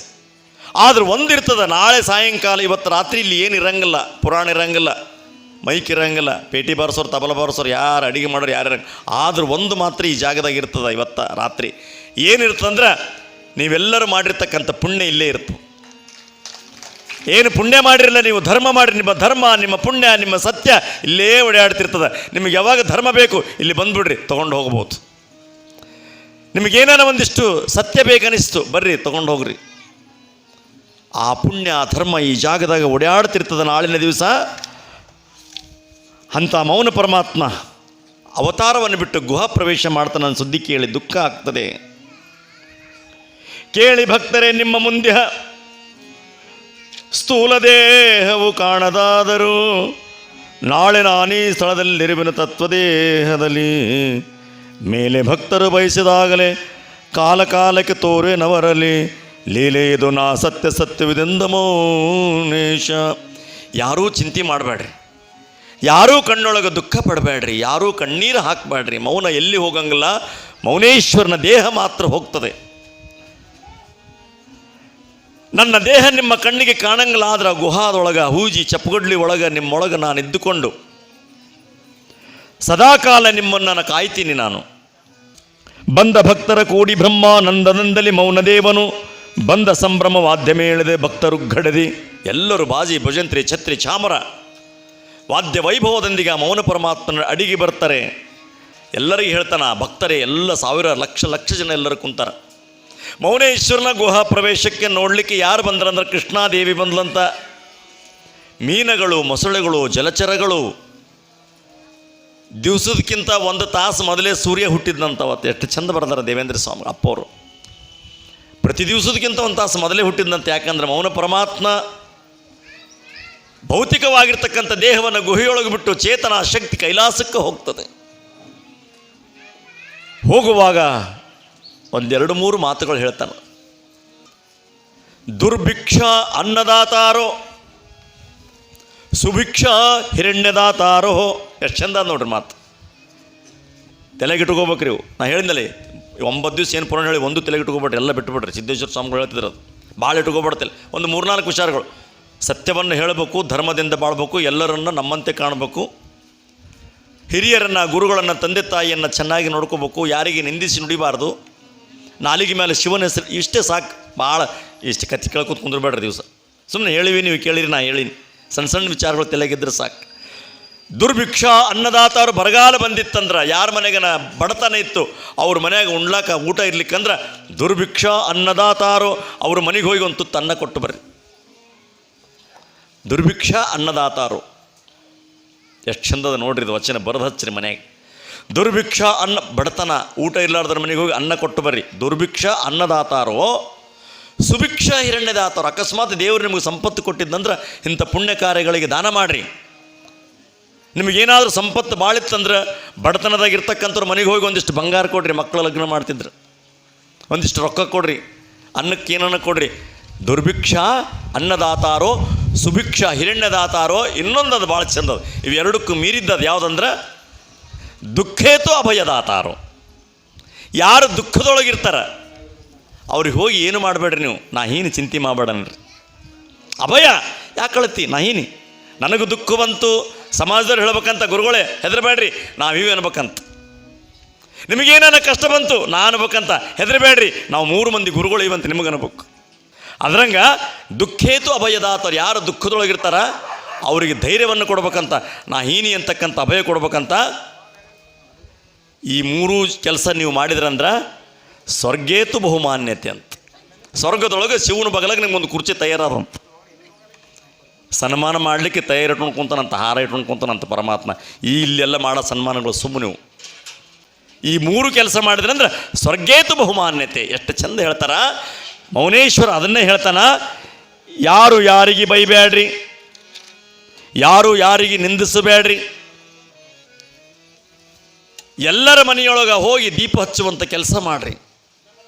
ಆದ್ರೆ ಒಂದಿರ್ತದೆ, ನಾಳೆ ಸಾಯಂಕಾಲ ಇವತ್ತು ರಾತ್ರಿ ಇಲ್ಲಿ ಏನು ಇರಂಗಿಲ್ಲ, ಪುರಾಣ ಇರಂಗಿಲ್ಲ, ಮೈಕ್ ಇರಂಗಿಲ್ಲ, ಪೇಟಿ ಬಾರಿಸೋರು ತಬಲ ಬಾರಿಸೋರು ಯಾರು ಅಡುಗೆ ಮಾಡೋರು ಯಾರು ಇರಂಗಿಲ್ಲ. ಆದ್ರೆ ಒಂದು ಮಾತ್ರ ಈ ಜಾಗದಾಗ ಇರ್ತದೆ ಇವತ್ತು ರಾತ್ರಿ. ಏನಿರ್ತಂದ್ರೆ ನೀವೆಲ್ಲರೂ ಮಾಡಿರ್ತಕ್ಕಂಥ ಪುಣ್ಯ ಇಲ್ಲೇ ಇರ್ತದೆ. ಏನು ಪುಣ್ಯ ಮಾಡಿರಲಿಲ್ಲ, ನೀವು ಧರ್ಮ ಮಾಡಿರಿ, ನಿಮ್ಮ ಧರ್ಮ ನಿಮ್ಮ ಪುಣ್ಯ ನಿಮ್ಮ ಸತ್ಯ ಇಲ್ಲೇ ಓಡಾಡ್ತಿರ್ತದೆ. ನಿಮಗೆ ಯಾವಾಗ ಧರ್ಮ ಬೇಕು ಇಲ್ಲಿ ಬಂದುಬಿಡ್ರಿ, ತೊಗೊಂಡು ಹೋಗ್ಬೋದು. ನಿಮಗೇನಾರ ಒಂದಿಷ್ಟು ಸತ್ಯ ಬೇಕನ್ನಿಸ್ತು ಬರ್ರಿ ತೊಗೊಂಡು ಹೋಗ್ರಿ. ಆ ಪುಣ್ಯ ಧರ್ಮ ಈ ಜಾಗದಾಗ ಓಡಾಡ್ತಿರ್ತದೆ. ನಾಳಿನ ದಿವಸ ಅಂಥ ಮೌನ ಪರಮಾತ್ಮ ಅವತಾರವನ್ನು ಬಿಟ್ಟು ಗುಹಾ ಪ್ರವೇಶ ಮಾಡ್ತಾನೆ. ನನ್ನ ಸುದ್ದಿ ಕೇಳಿ ದುಃಖ ಆಗ್ತದೆ. ಕೇಳಿ ಭಕ್ತರೇ, ನಿಮ್ಮ ಮುಂದೆ ಸ್ಥೂಲ ದೇಹವು ಕಾಣದಾದರೂ ನಾಳೆ ನಾನೀ ಸ್ಥಳದಲ್ಲಿರುವಿನ ತತ್ವದೇಹದಲ್ಲಿ ಮೇಲೆ ಭಕ್ತರು ಬಯಸಿದಾಗಲೇ ಕಾಲಕ್ಕೆ ತೋರೇನವರಲ್ಲಿ ಲೀಲೆ ಇದು ನಾ ಸತ್ಯವಿದೆಂದ ಮೌನೇಶ. ಯಾರೂ ಚಿಂತೆ ಮಾಡಬೇಡ್ರಿ, ಯಾರೂ ಕಣ್ಣೊಳಗೆ ದುಃಖ ಪಡಬೇಡ್ರಿ, ಯಾರೂ ಕಣ್ಣೀರು ಹಾಕಬೇಡ್ರಿ. ಮೌನ ಎಲ್ಲಿ ಹೋಗಂಗಿಲ್ಲ, ಮೌನೇಶ್ವರನ ದೇಹ ಮಾತ್ರ ಹೋಗ್ತದೆ. ನನ್ನ ದೇಹ ನಿಮ್ಮ ಕಣ್ಣಿಗೆ ಕಾಣಂಗಿಲ್ಲಾದ್ರೆ ಗುಹಾದೊಳಗೆ ಹೂಜಿ ಚಪ್ಪಗಡ್ಲಿ ಒಳಗೆ ನಿಮ್ಮೊಳಗೆ ನಾನು ಇದ್ದುಕೊಂಡು ಸದಾಕಾಲ ನಿಮ್ಮನ್ನು ನಾನು ಕಾಯ್ತೀನಿ. ನಾನು ಬಂದ ಭಕ್ತರ ಕೂಡಿ ಬ್ರಹ್ಮಾನಂದನಂದಲಿ ಮೌನದೇವನು ಬಂದ ಸಂಭ್ರಮ ವಾದ್ಯ ಮೇಳದೆ ಭಕ್ತರು ಘಡದಿ. ಎಲ್ಲರೂ ಬಾಜಿ ಭಜಂತ್ರಿ ಛತ್ರಿ ಚಾಮರ ವಾದ್ಯ ವೈಭವದೊಂದಿಗೆ ಆ ಮೌನ ಪರಮಾತ್ಮನ ಅಡಿಗೆ ಬರ್ತಾರೆ. ಎಲ್ಲರಿಗೆ ಹೇಳ್ತಾನ, ಭಕ್ತರೇ ಎಲ್ಲ ಸಾವಿರ ಲಕ್ಷ ಲಕ್ಷ ಜನ ಎಲ್ಲರೂ ಕುಂತಾರೆ. ಮೌನೇಶ್ವರನ ಗುಹಾ ಪ್ರವೇಶಕ್ಕೆ ನೋಡಲಿಕ್ಕೆ ಯಾರು ಬಂದ್ರಂದ್ರೆ ಕೃಷ್ಣಾದೇವಿ ಬಂದ್ಲಂತ. ಮೀನುಗಳು, ಮೊಸಳೆಗಳು, ಜಲಚರಗಳು ದಿವಸದಕ್ಕಿಂತ 1 ತಾಸು ಮೊದಲೇ ಸೂರ್ಯ ಹುಟ್ಟಿದ್ನಂತ. ಅವತ್ತು ಎಷ್ಟು ಚಂದ ಬರ್ದಾರೆ ದೇವೇಂದ್ರ ಸ್ವಾಮಿ ಅಪ್ಪವರು. ಪ್ರತಿ ದಿವಸದಕ್ಕಿಂತ 1 ತಾಸು ಮೊದಲೇ ಹುಟ್ಟಿದ್ನಂತೆ. ಯಾಕಂದ್ರೆ ಮೌನ ಪರಮಾತ್ಮ ಭೌತಿಕವಾಗಿರ್ತಕ್ಕಂಥ ದೇಹವನ್ನು ಗುಹೆಯೊಳಗೆ ಬಿಟ್ಟು ಚೇತನ ಶಕ್ತಿ ಕೈಲಾಸಕ್ಕೆ ಹೋಗ್ತದೆ. ಹೋಗುವಾಗ 1-2-3 ಮಾತುಗಳು ಹೇಳ್ತಾನೆ. ದುರ್ಭಿಕ್ಷ ಅನ್ನದಾತಾರೋ ಸುಭಿಕ್ಷ ಹಿರಣ್ಯದಾತಾರೋ. ಎಷ್ಟು ಚಂದ ನೋಡ್ರಿ ಮಾತು. ತಲೆಗಿಟ್ಕೋಬೇಕ್ರಿ ಇವು. ನಾ ಹೇಳಿದ್ನಲ್ಲ 9 ದಿವಸ ಏನು ಪುರಾಣ ಹೇಳಿ ಒಂದು ತಲೆಗಿಟ್ಕೋಬೇಡ್ರಿ, ಎಲ್ಲ ಬಿಟ್ಟುಬಿಡ್ರಿ. ಸಿದ್ದೇಶ್ವರ ಸ್ವಾಮಿಗಳು ಹೇಳ್ತಿದ್ರು ಅದು ಭಾಳ ಇಟ್ಕೋಬಿಡ್ತಿಲ್ಲ. ಒಂದು 3-4 ವಿಚಾರಗಳು. ಸತ್ಯವನ್ನು ಹೇಳಬೇಕು, ಧರ್ಮದಿಂದ ಬಾಳ್ಬೇಕು, ಎಲ್ಲರನ್ನು ನಮ್ಮಂತೆ ಕಾಣಬೇಕು, ಹಿರಿಯರನ್ನು ಗುರುಗಳನ್ನು ತಂದೆ ತಾಯಿಯನ್ನು ಚೆನ್ನಾಗಿ ನೋಡ್ಕೋಬೇಕು, ಯಾರಿಗೆ ನಿಂದಿಸಿ ನುಡಿಬಾರ್ದು, ನಾಲಿಗೆ ಮೇಲೆ ಶಿವನ ಹೆಸರು. ಇಷ್ಟೇ ಸಾಕು. ಭಾಳ ಇಷ್ಟು ಕತ್ತಿ ಕೇಳ್ಕೊತ ಕುಂದ್ರಬೇಡ್ರಿ ದಿವಸ. ಸುಮ್ಮನೆ ಹೇಳಿವಿ, ನೀವು ಕೇಳಿರಿ, ನಾ ಹೇಳೀನಿ. ಸಣ್ಣ ಸಣ್ಣ ವಿಚಾರಗಳು ತಲೆಗಿದ್ರೆ ಸಾಕು. ದುರ್ಭಿಕ್ಷ ಅನ್ನದಾತಾರು. ಬರಗಾಲ ಬಂದಿತ್ತಂದ್ರೆ ಯಾರ ಮನೆಗನ ಬಡತನ ಇತ್ತು ಅವ್ರ ಮನೆಯಾಗ ಉಣ್ಲಾಕ ಊಟ ಇರ್ಲಿಕ್ಕಂದ್ರೆ ದುರ್ಭಿಕ್ಷ ಅನ್ನದಾತಾರೋ ಅವ್ರ ಮನೆಗೆ ಹೋಗಿ ಒಂದು ತುತ್ತು ಅನ್ನ ಕೊಟ್ಟು ಬರ್ರಿ. ದುರ್ಭಿಕ್ಷ ಅನ್ನದಾತಾರೋ ಎಷ್ಟು ಚಂದದ ನೋಡ್ರಿ. ಇದು ವಚನ ಬರೆದು ಹಚ್ಚಿರಿ ಮನೆಯಾಗ. ದುರ್ಭಿಕ್ಷ ಅನ್ನ, ಬಡತನ, ಊಟ ಇರಲಾರ್ದ್ರ ಮನೆಗೆ ಹೋಗಿ ಅನ್ನ ಕೊಟ್ಟು ಬರ್ರಿ. ದುರ್ಭಿಕ್ಷ ಅನ್ನದಾತಾರೋ ಸುಭಿಕ್ಷ ಹಿರಣ್ಯದಾತಾರೋ. ಅಕಸ್ಮಾತ್ ದೇವರು ನಿಮಗೆ ಸಂಪತ್ತು ಕೊಟ್ಟಿದ್ದಂದ್ರೆ ಇಂಥ ಪುಣ್ಯ ಕಾರ್ಯಗಳಿಗೆ ದಾನ ಮಾಡಿರಿ. ನಿಮಗೇನಾದರೂ ಸಂಪತ್ತು ಬಾಳಿತ್ತಂದ್ರೆ ಬಡತನದಾಗಿರ್ತಕ್ಕಂಥವ್ರ ಮನೆಗೆ ಹೋಗಿ ಒಂದಿಷ್ಟು ಬಂಗಾರ ಕೊಡ್ರಿ. ಮಕ್ಕಳ ಲಗ್ನ ಮಾಡ್ತಿದ್ರು, ಒಂದಿಷ್ಟು ರೊಕ್ಕ ಕೊಡ್ರಿ, ಅನ್ನಕ್ಕೆ ಏನನ್ನ ಕೊಡ್ರಿ. ದುರ್ಭಿಕ್ಷ ಅನ್ನದಾತಾರೋ ಸುಭಿಕ್ಷ ಹಿರಣ್ಯದಾತಾರೋ. ಇನ್ನೊಂದು ಅದು ಭಾಳ ಚಂದದು. ಇವೆರಡಕ್ಕೂ ಮೀರಿದ್ದದು ಯಾವುದಂದ್ರೆ ದುಃಖೇತು ಅಭಯದಾತಾರೋ. ಯಾರು ದುಃಖದೊಳಗಿರ್ತಾರ ಅವ್ರಿಗೆ ಹೋಗಿ ಏನು ಮಾಡಬೇಡ್ರಿ ನೀವು. ನಾ ಹೀನಿ ಚಿಂತೆ ಮಾಡಬೇಡನ್ರಿ. ಅಭಯ ಯಾಕೆ ಕಳತಿ, ನಾ ಹೀನಿ, ನನಗೂ ದುಃಖ ಬಂತು, ಸಮಾಜದವ್ರು ಹೇಳ್ಬೇಕಂತ ಗುರುಗಳೇ ಹೆದರಬೇಡ್ರಿ, ನಾವು ಇವು ಅನ್ಬೇಕಂತ. ನಿಮಗೇನ ಕಷ್ಟ ಬಂತು ನಾ ಅನ್ಬೇಕಂತ ಹೆದರಬೇಡ್ರಿ, ನಾವು 3 ಮಂದಿ ಗುರುಗಳು ಇವಂತ ನಿಮಗೆ ಅನ್ಬೇಕು. ಅದ್ರಂಗೆ ದುಃಖೇತು ಅಭಯದಾತರು. ಯಾರು ದುಃಖದೊಳಗಿರ್ತಾರ ಅವರಿಗೆ ಧೈರ್ಯವನ್ನು ಕೊಡ್ಬೇಕಂತ, ನಾ ಹೀನಿ ಅಂತಕ್ಕಂಥ ಅಭಯ ಕೊಡ್ಬೇಕಂತ. ಈ 3 ಕೆಲಸ ನೀವು ಮಾಡಿದ್ರಂದ್ರೆ ಸ್ವರ್ಗೇತು ಬಹುಮಾನ್ಯತೆ ಅಂತ. ಸ್ವರ್ಗದೊಳಗೆ ಶಿವನ ಬಗಲಾಗ ನಿಮ್ಗೊಂದು ಕುರ್ಚಿ ತಯಾರಾದಂತ. ಸನ್ಮಾನ ಮಾಡಲಿಕ್ಕೆ ತಯಾರಿ ಇಟ್ಕೊಂಡು ಕುಂತಾನಂತ, ಹಾರ ಇಟ್ಕೊಂಡು ಕುಂತಾನಂತ ಪರಮಾತ್ಮ. ಇಲ್ಲೆಲ್ಲ ಮಾಡೋ ಸನ್ಮಾನಗಳು ಸುಮ್ಮನೆ ನೀವು ಈ 3 ಕೆಲಸ ಮಾಡಿದ್ರೆ ಅಂದ್ರೆ ಸ್ವರ್ಗೇತು ಬಹುಮಾನ್ಯತೆ. ಎಷ್ಟು ಚಂದ ಹೇಳ್ತಾರ ಮೌನೇಶ್ವರ. ಅದನ್ನೇ ಹೇಳ್ತಾನ, ಯಾರು ಯಾರಿಗೆ ಬೈಬೇಡ್ರಿ, ಯಾರು ಯಾರಿಗೆ ನಿಂದಿಸಬೇಡ್ರಿ, ಎಲ್ಲರ ಮನೆಯೊಳಗೆ ಹೋಗಿ ದೀಪ ಹಚ್ಚುವಂಥ ಕೆಲಸ ಮಾಡ್ರಿ,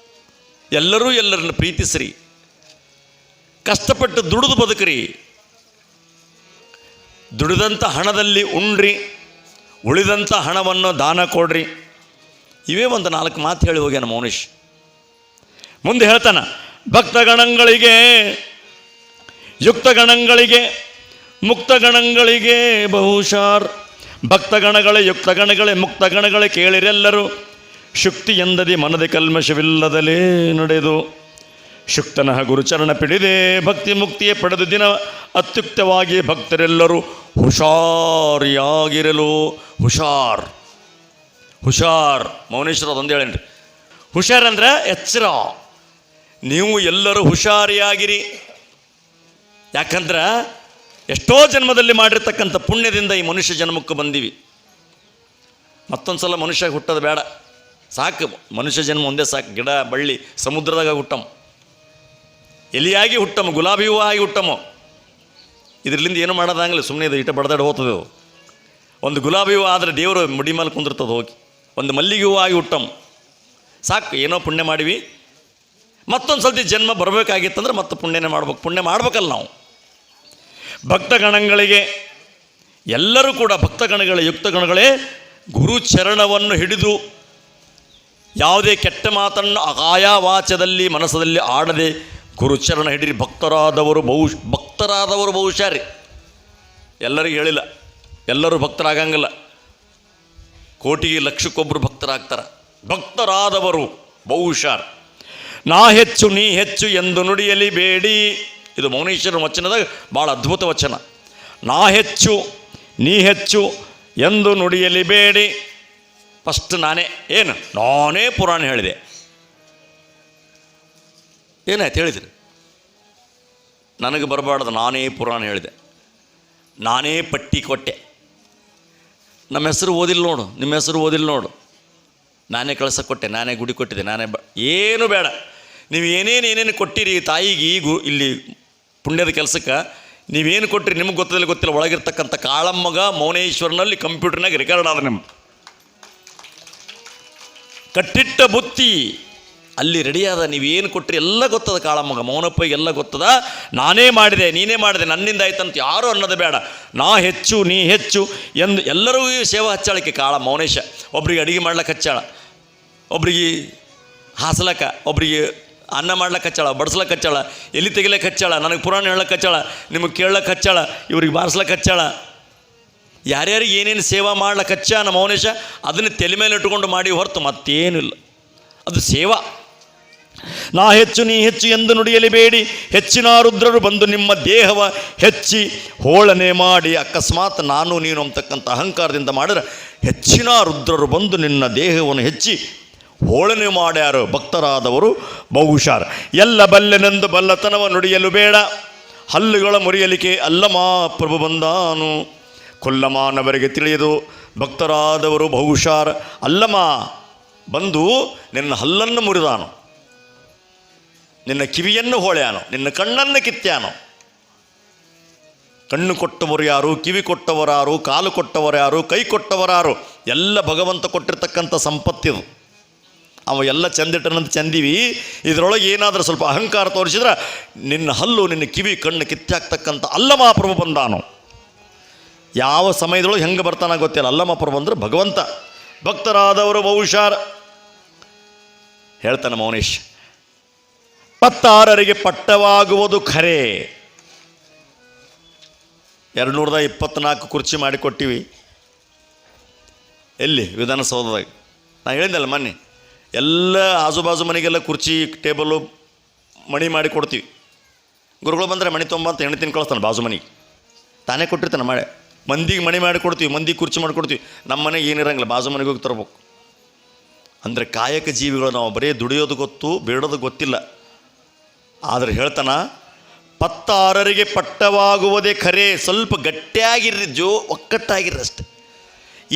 ಎಲ್ಲರೂ ಎಲ್ಲರನ್ನು ಪ್ರೀತಿಸ್ರಿ, ಕಷ್ಟಪಟ್ಟು ದುಡಿದು ಬದುಕ್ರಿ, ದುಡಿದಂಥ ಹಣದಲ್ಲಿ ಉಣ್ರಿ, ಉಳಿದಂಥ ಹಣವನ್ನು ದಾನ ಕೊಡ್ರಿ. ಇವೇ ಒಂದು 4 ಮಾತು ಹೇಳಿ ಹೋಗ್ಯಾನ ಮೌನೇಶ್. ಮುಂದೆ ಹೇಳ್ತಾನ, ಭಕ್ತಗಣಗಳಿಗೆ ಯುಕ್ತಗಣಗಳಿಗೆ ಮುಕ್ತಗಣಗಳಿಗೆ ಬಹುಶಾರ್. ಭಕ್ತಗಣಗಳೇ ಯುಕ್ತಗಣಗಳೇ ಮುಕ್ತಗಣಗಳೇ ಕೇಳಿರೆಲ್ಲರೂ, ಶುಕ್ತಿ ಎಂದದಿ ಮನದ ಕಲ್ಮಶವಿಲ್ಲದಲೇ ನಡೆದು, ಶುಕ್ತನಃ ಗುರುಚರಣ ಪಿಡಿದೆ ಭಕ್ತಿ ಮುಕ್ತಿಯೇ ಪಡೆದು ದಿನ ಅತ್ಯುಕ್ತವಾಗಿ ಭಕ್ತರೆಲ್ಲರೂ ಹುಷಾರಿಯಾಗಿರಲು. ಹುಷಾರ್ ಹುಷಾರ್ ಮೌನೇಶ್ವರ ಅದೊಂದು ಹೇಳೇನ್ರಿ. ಹುಷಾರ್ ಅಂದ್ರೆ ಎಚ್ಚರ. ನೀವು ಎಲ್ಲರೂ ಹುಷಾರಿಯಾಗಿರಿ. ಯಾಕಂದ್ರೆ ಎಷ್ಟೋ ಜನ್ಮದಲ್ಲಿ ಮಾಡಿರ್ತಕ್ಕಂಥ ಪುಣ್ಯದಿಂದ ಈ ಮನುಷ್ಯ ಜನ್ಮಕ್ಕೆ ಬಂದೀವಿ. ಮತ್ತೊಂದು ಸಲ ಮನುಷ್ಯ ಹುಟ್ಟೋದು ಬೇಡ, ಸಾಕು. ಮನುಷ್ಯ ಜನ್ಮ ಒಂದೇ ಸಾಕು. ಗಿಡ ಬಳ್ಳಿ ಸಮುದ್ರದಾಗ ಹುಟ್ಟಮ್ಮ, ಎಲಿಯಾಗಿ ಹುಟ್ಟಮ್ಮ, ಗುಲಾಬಿ ಹೂವು ಆಗಿ ಹುಟ್ಟಮ್ಮ. ಇದರಿಂದ ಏನು ಮಾಡೋದಂಗಿಲ್ಲ, ಸುಮ್ಮನೆ ಇದು ಇಟ ಬಡ್ದಾಡಿ ಹೋಗ್ತದೆ. ಒಂದು ಗುಲಾಬಿ ಹೂವು ಆದರೆ ದೇವರು ಮುಡಿ ಮೇಲೆ ಕುಂದಿರ್ತದೆ ಹೋಗಿ. ಒಂದು ಮಲ್ಲಿಗೆ ಹೂವು ಆಗಿ ಹುಟ್ಟಮ್ಮ, ಸಾಕು. ಏನೋ ಪುಣ್ಯ ಮಾಡಿವಿ, ಮತ್ತೊಂದು ಸಲ್ತಿ ಜನ್ಮ ಬರಬೇಕಾಗಿತ್ತಂದ್ರೆ ಮತ್ತೆ ಪುಣ್ಯನೇ ಮಾಡ್ಬೇಕು. ಪುಣ್ಯ ಮಾಡ್ಬೇಕಲ್ಲ ನಾವು. ಭಕ್ತಗಣಗಳಿಗೆ ಎಲ್ಲರೂ ಕೂಡ ಭಕ್ತಗಣಗಳೇ ಯುಕ್ತಗಣಗಳೇ ಗುರು ಚರಣವನ್ನು ಹಿಡಿದು ಯಾವುದೇ ಕೆಟ್ಟ ಮಾತನ್ನು ಆಯಾ ವಾಚದಲ್ಲಿ ಮನಸ್ಸಲ್ಲಿ ಆಡದೆ ಗುರುಚರಣ ಹಿಡಿರಿ. ಭಕ್ತರಾದವರು ಬಹುಶಃ ರೀ, ಎಲ್ಲರಿಗೂ ಹೇಳಿಲ್ಲ, ಎಲ್ಲರೂ ಭಕ್ತರಾಗಂಗಿಲ್ಲ. ಕೋಟಿಗೆ ಲಕ್ಷಕ್ಕೊಬ್ಬರು ಭಕ್ತರಾಗ್ತಾರೆ. ಭಕ್ತರಾದವರು ಬಹುಶಃ. ನಾ ಹೆಚ್ಚು ನೀ ಹೆಚ್ಚು ಎಂದು ನುಡಿಯಲಿ ಬೇಡಿ. ಇದು ಮೌನೇಶ್ವರನ ವಚನದಾಗ ಭಾಳ ಅದ್ಭುತ ವಚನ. ನಾ ಹೆಚ್ಚು ನೀ ಹೆಚ್ಚು ಎಂದು ನುಡಿಯಲಿ ಬೇಡಿ. ಫಸ್ಟ್ ನಾನೇ ಪುರಾಣ ಹೇಳಿದೆ. ಏನಾಯ್ತು ಹೇಳಿದ್ರಿ? ನನಗೆ ಬರಬಾರ್ದು, ನಾನೇ ಪುರಾಣ ಹೇಳಿದೆ, ನಾನೇ ಪಟ್ಟಿ ಕೊಟ್ಟೆ. ನಮ್ಮ ಹೆಸರು ಓದಿಲ್ಲ ನೋಡು, ನಿಮ್ಮ ಹೆಸರು ಓದಿಲ್ಲ ನೋಡು, ನಾನೇ ಕಳ್ಸಕ್ಕೆ ಕೊಟ್ಟೆ, ನಾನೇ ಗುಡಿ ಕೊಟ್ಟಿದ್ದೆ, ಏನು ಬೇಡ. ನೀವು ಏನೇನು ಕೊಟ್ಟಿರಿ ತಾಯಿಗೆ ಇಲ್ಲಿ ಪುಣ್ಯದ ಕೆಲಸಕ್ಕೆ, ನೀವೇನು ಕೊಟ್ಟಿರಿ ನಿಮಗೆ ಗೊತ್ತಿಲ್ಲ. ಒಳಗಿರ್ತಕ್ಕಂಥ ಕಾಳಮ್ಮಗ ಮೌನೇಶ್ವರನಲ್ಲಿ ಕಂಪ್ಯೂಟರ್ನಾಗ ರೆಕಾರ್ಡ್ ಆದ ನಿಮ್ಮ ಕಟ್ಟಿಟ್ಟ ಬುತ್ತಿ ಅಲ್ಲಿ ರೆಡಿಯಾದ. ನೀವೇನು ಕೊಟ್ಟಿರಿ ಎಲ್ಲ ಗೊತ್ತದ ಕಾಳಮ್ಮಗ, ಮೌನಪ್ಪಗೆ ಎಲ್ಲ ಗೊತ್ತದ. ನಾನೇ ಮಾಡಿದೆ, ನೀನೇ ಮಾಡಿದೆ, ನನ್ನಿಂದ ಆಯ್ತಂತ ಯಾರೂ ಅನ್ನೋದು ಬೇಡ. ನಾ ಹೆಚ್ಚು ನೀ ಹೆಚ್ಚು ಎಂದು ಎಲ್ಲರಿಗೂ ಸೇವಾ ಹಚ್ಚಾಳಕ್ಕೆ ಕಾಳ ಮೌನೇಶ. ಒಬ್ರಿಗೆ ಅಡುಗೆ ಮಾಡ್ಲಿಕ್ಕೆ ಹಚ್ಚಾಳ, ಒಬ್ರಿಗೆ ಹಾಸ್ಲಕ್ಕ, ಒಬ್ರಿಗೆ ಅನ್ನ ಮಾಡ್ಲಿಕ್ಕೆ ಹಚ್ಚಾಳ, ಬಡಿಸ್ಲಕ್ಕೆ ಹಚ್ಚಾಳ, ಎಲ್ಲಿ ತೆಗಿಲಕ್ಕೆ ಹಚ್ಚಾಳ, ನನಗೆ ಪುರಾಣ ಹೇಳಕ್ಕೆ ಹಚ್ಚಾಳ, ನಿಮಗೆ ಕೇಳಕ್ಕೆ ಹಚ್ಚಾಳ, ಇವ್ರಿಗೆ ಬಾರಿಸ್ಲಕ್ಕೆ ಹಚ್ಚಾಳ. ಯಾರ್ಯಾರಿಗೆ ಏನೇನು ಸೇವಾ ಮಾಡ್ಲಿಕ್ಕೆ ಹಚ್ಚ ನಮ್ಮ ಮೌನೇಶ, ಅದನ್ನು ತಲೆ ಮೇಲೆ ಇಟ್ಟುಕೊಂಡು ಮಾಡಿ ಹೊರತು ಮತ್ತೇನಿಲ್ಲ. ಅದು ಸೇವಾ. ನಾ ಹೆಚ್ಚು ನೀ ಹೆಚ್ಚು ಎಂದು ನುಡಿಯಲಿ ಬೇಡಿ. ಹೆಚ್ಚಿನ ರುದ್ರರು ಬಂದು ನಿಮ್ಮ ದೇಹವ ಹೆಚ್ಚಿ ಹೋಳನೆ ಮಾಡಿ. ಅಕಸ್ಮಾತ್ ನಾನು ನೀನು ಅಂತಕ್ಕಂಥ ಅಹಂಕಾರದಿಂದ ಮಾಡಿದ್ರೆ ಹೆಚ್ಚಿನ ರುದ್ರರು ಬಂದು ನಿನ್ನ ದೇಹವನ್ನು ಹೆಚ್ಚಿ ಹೋಳನೆ ಮಾಡ್ಯಾರು. ಭಕ್ತರಾದವರು ಬಹುಶಃ. ಎಲ್ಲ ಬಲ್ಲೆನೆಂದು ಬಲ್ಲತನವ ನುಡಿಯಲು ಬೇಡ. ಹಲ್ಲುಗಳ ಮುರಿಯಲಿಕೆ ಅಲ್ಲಮ ಪ್ರಭು ಬಂದಾನು. ಕೊಲ್ಲಮಾನವರಿಗೆ ತಿಳಿಯದು ಭಕ್ತರಾದವರು ಬಹುಶಃ. ಅಲ್ಲಮ ಬಂದು ನಿನ್ನ ಹಲ್ಲನ್ನು ಮುರಿದಾನು, ನಿನ್ನ ಕಿವಿಯನ್ನು ಹೊಳ್ಯಾನು, ನಿನ್ನ ಕಣ್ಣನ್ನು ಕಿತ್ಯಾನು. ಕಣ್ಣು ಕೊಟ್ಟವರು ಯಾರು, ಕಿವಿ ಕೊಟ್ಟವರಾರು, ಕಾಲು ಕೊಟ್ಟವರಾರು, ಕೈ ಕೊಟ್ಟವರಾರು? ಎಲ್ಲ ಭಗವಂತ ಕೊಟ್ಟಿರ್ತಕ್ಕಂಥ ಸಂಪತ್ತಿದು. ಅವ ಎಲ್ಲ ಚಂದಿಟ್ಟನಂತ ಚಂದಿವಿ. ಇದರೊಳಗೆ ಏನಾದರೂ ಸ್ವಲ್ಪ ಅಹಂಕಾರ ತೋರಿಸಿದ್ರೆ ನಿನ್ನ ಹಲ್ಲು, ನಿನ್ನ ಕಿವಿ, ಕಣ್ಣು ಕಿತ್ತಾಕ್ತಕ್ಕಂಥ ಅಲ್ಲಮಾಪ್ರಭು ಬಂದಾನು. ಯಾವ ಸಮಯದೊಳಗೆ ಹೆಂಗೆ ಬರ್ತಾನ ಗೊತ್ತಿಲ್ಲ. ಅಲ್ಲಮಾಪ್ರಭು ಅಂದ್ರೆ ಭಗವಂತ. ಭಕ್ತರಾದವರು ಬಹುಶಃ ಹೇಳ್ತಾನೆ ಮೌನೇಶ್. 26ರಿಗೆ ಪಟ್ಟವಾಗುವುದು ಖರೆ. 224 ಕುರ್ಚಿ ಮಾಡಿಕೊಟ್ಟಿವಿ. ಎಲ್ಲಿ? ವಿಧಾನಸೌಧದಾಗ. ನಾನು ಹೇಳಿದ್ದಲ್ಲ ಮೊನ್ನೆ, ಎಲ್ಲ ಆಜುಬಾಜು ಮನೆಗೆಲ್ಲ ಕುರ್ಚಿ ಟೇಬಲು ಮಣಿ ಮಾಡಿ ಕೊಡ್ತೀವಿ. ಗುರುಗಳು ಬಂದರೆ ಮಣಿ ತೊಂಬಂತ ಎಣ್ಣೆ ತಿನ್ನು ಕಳಿಸ್ತಾನೆ ಬಾಜು ಮನೆಗೆ. ತಾನೇ ಕೊಟ್ಟಿರ್ತಾನೆ ಮಂದಿಗೆ ಮಣಿ ಮಾಡಿ ಕೊಡ್ತೀವಿ, ಮಂದಿಗೆ ಕುರ್ಚಿ ಮಾಡಿಕೊಡ್ತೀವಿ. ನಮ್ಮ ಮನೆಗೆ ಏನಿರಂಗಿಲ್ಲ, ಬಾಜು ಮನೆಗೆ ಹೋಗಿ ತರಬೇಕು. ಅಂದರೆ ಕಾಯಕ ಜೀವಿಗಳು ನಾವು ಬರೀ ದುಡಿಯೋದು ಗೊತ್ತು, ಬೇಡೋದು ಗೊತ್ತಿಲ್ಲ. ಆದರೆ ಹೇಳ್ತಾನ 26ರಿಗೆ ಪಟ್ಟವಾಗುವುದೇ ಖರೆ. ಸ್ವಲ್ಪ ಗಟ್ಟಿಯಾಗಿರ್ರಿ, ಒಕ್ಕಟ್ಟಾಗಿರ್ರಿ ಅಷ್ಟೆ.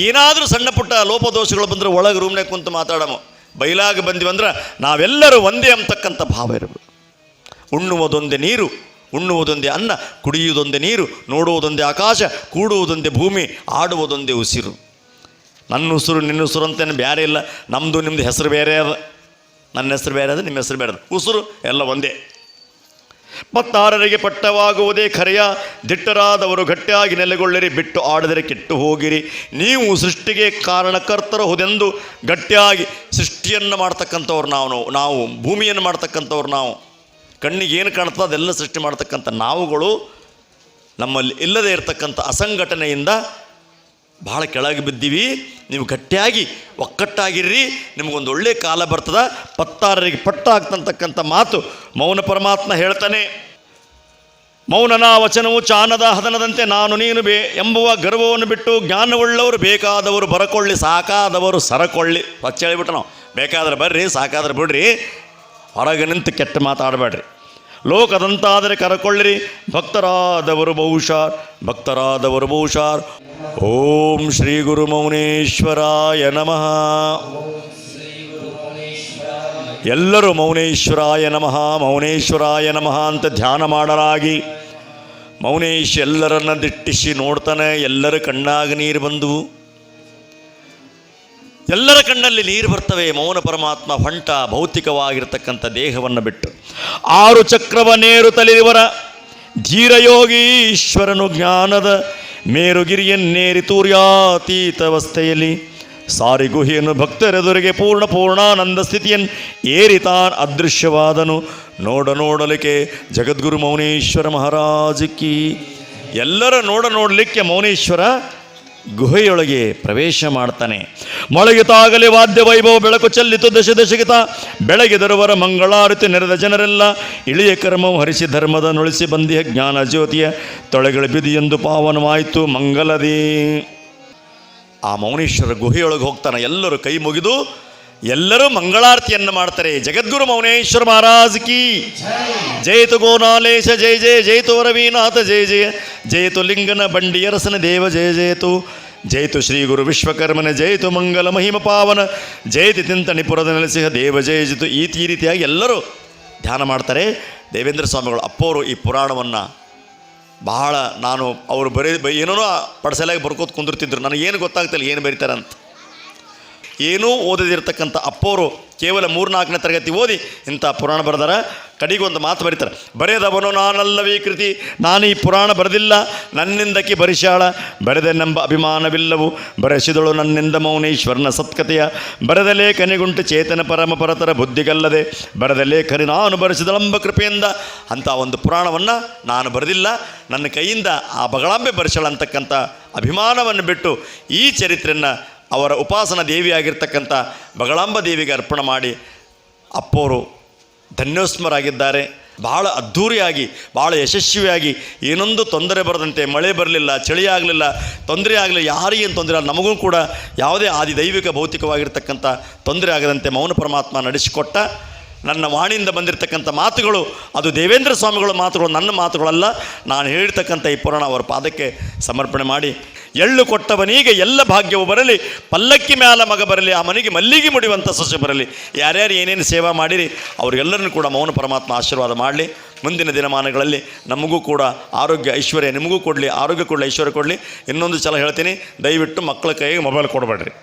ಏನಾದರೂ ಸಣ್ಣ ಪುಟ್ಟ ಲೋಪದೋಷಗಳು ಬಂದರೆ ಒಳಗೆ ರೂಮ್ನಾಗ ಕುಂತು ಮಾತಾಡಮೋ. ಬಯಲಾಗಿ ಬಂದಿವಂದ್ರೆ ನಾವೆಲ್ಲರೂ ಒಂದೇ ಅಂತಕ್ಕಂಥ ಭಾವ ಇರಬೇಕು. ಉಣ್ಣುವುದೊಂದೇ ನೀರು, ಉಣ್ಣುವುದೊಂದೇ ಅನ್ನ, ಕುಡಿಯುವುದೊಂದೇ ನೀರು, ನೋಡುವುದೊಂದೇ ಆಕಾಶ, ಕೂಡುವುದೊಂದೇ ಭೂಮಿ, ಆಡುವುದೊಂದೇ ಉಸಿರು. ನನ್ನ ಉಸಿರು ನಿನ್ನ ಉಸಿರು ಅಂತೇನು ಬೇರೆ ಇಲ್ಲ. ನಮ್ಮದು ನಿಮ್ಮದು ಹೆಸರು ಬೇರೆ ಅದ, ನನ್ನ ಹೆಸರು ಬೇರೆ ಅದ, ನಿಮ್ಮ ಹೆಸರು ಬೇರೆ ಅದ, ಉಸಿರು ಎಲ್ಲ ಒಂದೇ. 26ರಿಗೆ ಪಟ್ಟವಾಗುವುದೇ ಖರೆಯ. ದಿಟ್ಟರಾದವರು ಗಟ್ಟಿಯಾಗಿ ನೆಲೆಗೊಳ್ಳಿರಿ, ಬಿಟ್ಟು ಆಡಿದರೆ ಕೆಟ್ಟು ಹೋಗಿರಿ. ನೀವು ಸೃಷ್ಟಿಗೆ ಕಾರಣಕರ್ತರು ಹುದೆಂದು ಗಟ್ಟಿಯಾಗಿ ಸೃಷ್ಟಿಯನ್ನು ಮಾಡ್ತಕ್ಕಂಥವ್ರು ನಾವು ಭೂಮಿಯನ್ನು ಮಾಡ್ತಕ್ಕಂಥವ್ರು ನಾವು. ಕಣ್ಣಿಗೆ ಏನು ಕಾಣ್ತದೆ ಅದೆಲ್ಲ ಸೃಷ್ಟಿ ಮಾಡ್ತಕ್ಕಂಥ ನಾವುಗಳು ನಮ್ಮಲ್ಲಿ ಇಲ್ಲದೇ ಇರತಕ್ಕಂಥ ಅಸಂಘಟನೆಯಿಂದ ಭಾಳ ಕೆಳಗೆ ಬಿದ್ದೀವಿ. ನೀವು ಗಟ್ಟಿಯಾಗಿ ಒಕ್ಕಟ್ಟಾಗಿರ್ರಿ, ನಿಮಗೊಂದು ಒಳ್ಳೆ ಕಾಲ ಬರ್ತದ. 26ರಿಗೆ ಪಟ್ಟ ಆಗ್ತಕ್ಕಂಥ ಮಾತು ಮೌನ ಪರಮಾತ್ಮ ಹೇಳ್ತಾನೆ. ಮೌನನ ವಚನವು ಚಾನದ ಹದನದಂತೆ ನಾನು ನೀನು ಎಂಬುವ ಗರ್ವವನ್ನು ಬಿಟ್ಟು ಜ್ಞಾನವುಳ್ಳವರು ಬೇಕಾದವರು ಬರಕೊಳ್ಳಿ, ಸಾಕಾದವರು ಸರಕೊಳ್ಳಿ. ಹೊಚ್ಚ ಹೇಳಿಬಿಟ್ಟು ನಾವು ಬೇಕಾದ್ರೆ ಬರ್ರಿ, ಸಾಕಾದ್ರೆ ಬಿಡ್ರಿ, ಹೊರಗೆ ನಿಂತು ಕೆಟ್ಟ ಮಾತಾಡಬೇಡ್ರಿ. ಲೋಕದಂತಾದರೆ ಕರಕೊಳ್ಳಿರಿ, ಭಕ್ತರಾದವರು ಬಹುಶಃ. ಓಂ ಶ್ರೀ ಗುರು ಮೌನೇಶ್ವರಾಯ ನಮಃ. ಎಲ್ಲರೂ ಮೌನೇಶ್ವರಾಯ ನಮಃ ಅಂತ ಧ್ಯಾನ ಮಾಡಲಾಗಿ ಮೌನೇಶ್ ಎಲ್ಲರನ್ನ ದಿಟ್ಟಿಸಿ ನೋಡ್ತಾನೆ. ಎಲ್ಲರ ಕಣ್ಣಾಗ ನೀರು ಬಂದವು, ಎಲ್ಲರ ಕಣ್ಣಲ್ಲಿ ನೀರು ಬರ್ತವೆ. ಮೌನ ಪರಮಾತ್ಮ ಹೊಂಟ ಭೌತಿಕವಾಗಿರ್ತಕ್ಕಂಥ ದೇಹವನ್ನು ಬಿಟ್ಟು 6 ಚಕ್ರವ ನೇರು ತಲೆಯವರ ಧೀರಯೋಗಿ ಈಶ್ವರನು ಜ್ಞಾನದ ಮೇರುಗಿರಿಯನ್ನೇರಿ ತೂರ್ಯಾತೀತವಸ್ಥೆಯಲ್ಲಿ ಸಾರಿ ಗುಹೆಯನ್ನು ಭಕ್ತರೆದುರಿಗೆ ಪೂರ್ಣಾನಂದ ಸ್ಥಿತಿಯನ್ನು ಏರಿತಾನ್ ಅದೃಶ್ಯವಾದನು ನೋಡಲಿಕ್ಕೆ ಜಗದ್ಗುರು ಮೌನೇಶ್ವರ ಮಹಾರಾಜಕಿ. ಎಲ್ಲರ ನೋಡಲಿಕ್ಕೆ ಮೌನೇಶ್ವರ ಗುಹೆಯೊಳಗೆ ಪ್ರವೇಶ ಮಾಡ್ತಾನೆ. ಮೊಳಗಿತಾಗಲಿ ವಾದ್ಯ ವೈಭವ ಬೆಳಕು ಚೆಲ್ಲಿತು ದಶಗಿತ ಬೆಳಗಿದರುವರ ಮಂಗಳಾರತಿ ನೆರೆದ ಜನರೆಲ್ಲ ಇಳಿಯ ಕರ್ಮವು ಹರಿಸಿ ಧರ್ಮದ ನುಳಿಸಿ ಬಂದಿಯ ಜ್ಞಾನ ಜ್ಯೋತಿಯ ತೊಳೆಗಳ ಬಿದಿ ಎಂದು ಪಾವನವಾಯಿತು ಮಂಗಲದಿ. ಆ ಮೌನೇಶ್ವರ ಗುಹೆಯೊಳಗೆ ಹೋಗ್ತಾನೆ. ಎಲ್ಲರೂ ಕೈ ಮುಗಿದು ಎಲ್ಲರೂ ಮಂಗಳಾರತಿಯನ್ನು ಮಾಡ್ತಾರೆ. ಜಗದ್ಗುರು ಮೌನೇಶ್ವರ ಮಹಾರಾಜ್ ಕಿ ಜಯತು ಗೋನಾಲೇಶ ಜಯ ಜಯ ಜಯತು ವರವೀನಾಥ ಜಯ ಜಯ ಜಯತು ಲಿಂಗನ ಬಂಡಿಯರಸನ ದೇವ ಜಯ ಜಯತು ಜಯತು ಶ್ರೀ ಗುರು ವಿಶ್ವಕರ್ಮನ ಜಯತು ಮಂಗಲ ಮಹಿಮ ಪಾವನ ಜಯತಿ ತಿಂತಣಿಪುರದ ನೆಲೆಸಿಹ ದೇವ ಜಯ ಜಯತು. ಈ ರೀತಿಯಾಗಿ ಎಲ್ಲರೂ ಧ್ಯಾನ ಮಾಡ್ತಾರೆ. ದೇವೇಂದ್ರ ಸ್ವಾಮಿಗಳು ಅಪ್ಪವರು ಈ ಪುರಾಣವನ್ನು ಬಹಳ ನಾನು ಅವರು ಏನೋ ಪಡಸಲಾಗಿ ಬರ್ಕೋತ ಕುಂದಿರ್ತಿದ್ರು. ನನಗೇನು ಗೊತ್ತಾಗ್ತಿಲ್ಲ ಏನು ಬರೀತಾರೆ ಅಂತ. ಏನೂ ಓದದಿರ್ತಕ್ಕಂಥ ಅಪ್ಪವರು ಕೇವಲ 3-4ನೇ ತರಗತಿ ಓದಿ ಇಂಥ ಪುರಾಣ ಬರೆದಾರ. ಕಡೆಗೊಂದು ಮಾತು ಬರೀತಾರೆ, ಬರೆದವನು ನಾನಲ್ಲವೇ ಕೃತಿ, ನಾನು ಈ ಪುರಾಣ ಬರೆದಿಲ್ಲ, ನನ್ನಿಂದಕ್ಕೆ ಬರಿಶಾಳ ಬರೆದೆನೆಂಬ ಅಭಿಮಾನವಿಲ್ಲವು, ಬರೆಸಿದಳು ನನ್ನಿಂದ ಮೌನೇಶ್ವರನ ಸತ್ಕತೆಯ, ಬರೆದ ಲೇಖನಿಗುಂಟು ಚೇತನ ಪರಮ ಪರತರ ಬುದ್ಧಿಗಲ್ಲದೆ, ಬರೆದ ಲೇಖನಿ ನಾನು ಬರೆಸಿದಳೆಂಬ ಕೃಪೆಯಿಂದ. ಅಂಥ ಒಂದು ಪುರಾಣವನ್ನು ನಾನು ಬರೆದಿಲ್ಲ, ನನ್ನ ಕೈಯಿಂದ ಆ ಬಗಳಾಂಬೆ ಬರೆಸಳ ಅಂತಕ್ಕಂಥ ಅಭಿಮಾನವನ್ನು ಬಿಟ್ಟು ಈ ಚರಿತ್ರೆಯನ್ನು ಅವರ ಉಪಾಸನ ದೇವಿಯಾಗಿರ್ತಕ್ಕಂಥ ಬಗಳಾಂಬ ದೇವಿಗೆ ಅರ್ಪಣೆ ಮಾಡಿ ಅಪ್ಪವರು ಧನ್ಯೋಸ್ಮರಾಗಿದ್ದಾರೆ. ಭಾಳ ಅದ್ಧೂರಿಯಾಗಿ ಭಾಳ ಯಶಸ್ವಿಯಾಗಿ ಏನೊಂದು ತೊಂದರೆ ಬರದಂತೆ, ಮಳೆ ಬರಲಿಲ್ಲ, ಚಳಿ ಆಗಲಿಲ್ಲ, ತೊಂದರೆ ಆಗಲಿಲ್ಲ, ಯಾರಿಗೇನು ತೊಂದರೆ ಆಗಲ್ಲ, ನಮಗೂ ಕೂಡ ಯಾವುದೇ ಆದಿದೈವಿಕ ಭೌತಿಕವಾಗಿರ್ತಕ್ಕಂಥ ತೊಂದರೆ ಆಗದಂತೆ ಮೌನ ಪರಮಾತ್ಮ ನಡೆಸಿಕೊಟ್ಟ. ನನ್ನ ವಾಣಿಯಿಂದ ಬಂದಿರತಕ್ಕಂಥ ಮಾತುಗಳು ಅದು ದೇವೇಂದ್ರ ಸ್ವಾಮಿಗಳ ಮಾತುಗಳು, ನನ್ನ ಮಾತುಗಳಲ್ಲ. ನಾನು ಹೇಳಿರ್ತಕ್ಕಂಥ ಈ ಪುರಾಣ ಅವರ ಪಾದಕ್ಕೆ ಸಮರ್ಪಣೆ ಮಾಡಿ, ಎಳ್ಳು ಕೊಟ್ಟವನಿಗೆ ಎಲ್ಲ ಭಾಗ್ಯವು ಬರಲಿ, ಪಲ್ಲಕ್ಕಿ ಮ್ಯಾಲ ಮಗ ಬರಲಿ, ಆ ಮನೆಗೆ ಮಲ್ಲಿಗೆ ಮುಡಿಯುವಂಥ ಸಸ್ಯ ಬರಲಿ. ಯಾರ್ಯಾರು ಏನೇನು ಸೇವಾ ಮಾಡಿರಿ ಅವರಿಗೆಲ್ಲರನ್ನು ಕೂಡ ಮೌನ ಪರಮಾತ್ಮ ಆಶೀರ್ವಾದ ಮಾಡಲಿ. ಮುಂದಿನ ದಿನಮಾನಗಳಲ್ಲಿ ನಮಗೂ ಕೂಡ ಆರೋಗ್ಯ ಐಶ್ವರ್ಯ, ನಿಮಗೂ ಕೊಡಲಿ, ಆರೋಗ್ಯ ಕೊಡಲಿ, ಐಶ್ವರ್ಯ ಕೊಡಲಿ. ಇನ್ನೊಂದು ಸಲ ಹೇಳ್ತೀನಿ, ದಯವಿಟ್ಟು ಮಕ್ಕಳ ಕೈಗೆ ಮೊಬೈಲ್ ಕೊಡಬೇಡ್ರಿ.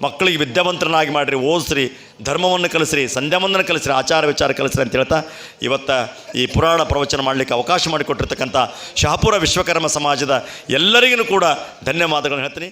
ಮಕ್ಕಳಿಗೆ ವಿದ್ಯಾವಂತರನ್ನಾಗಿ ಮಾಡಿರಿ, ಓದಿಸ್ರಿ, ಧರ್ಮವನ್ನು ಕಲಿಸ್ರಿ, ಸಂಧ್ಯಾವಂದನ ಕಲಿಸ್ರಿ, ಆಚಾರ ವಿಚಾರ ಕಲಿಸ್ರಿ ಅಂತ ಹೇಳ್ತಾ ಇವತ್ತು ಈ ಪುರಾಣ ಪ್ರವಚನ ಮಾಡಲಿಕ್ಕೆ ಅವಕಾಶ ಮಾಡಿಕೊಟ್ಟಿರ್ತಕ್ಕಂಥ ಶಹಾಪುರ ವಿಶ್ವಕರ್ಮ ಸಮಾಜದ ಎಲ್ಲರಿಗೂ ಕೂಡ ಧನ್ಯವಾದಗಳನ್ನು ಹೇಳ್ತೀನಿ.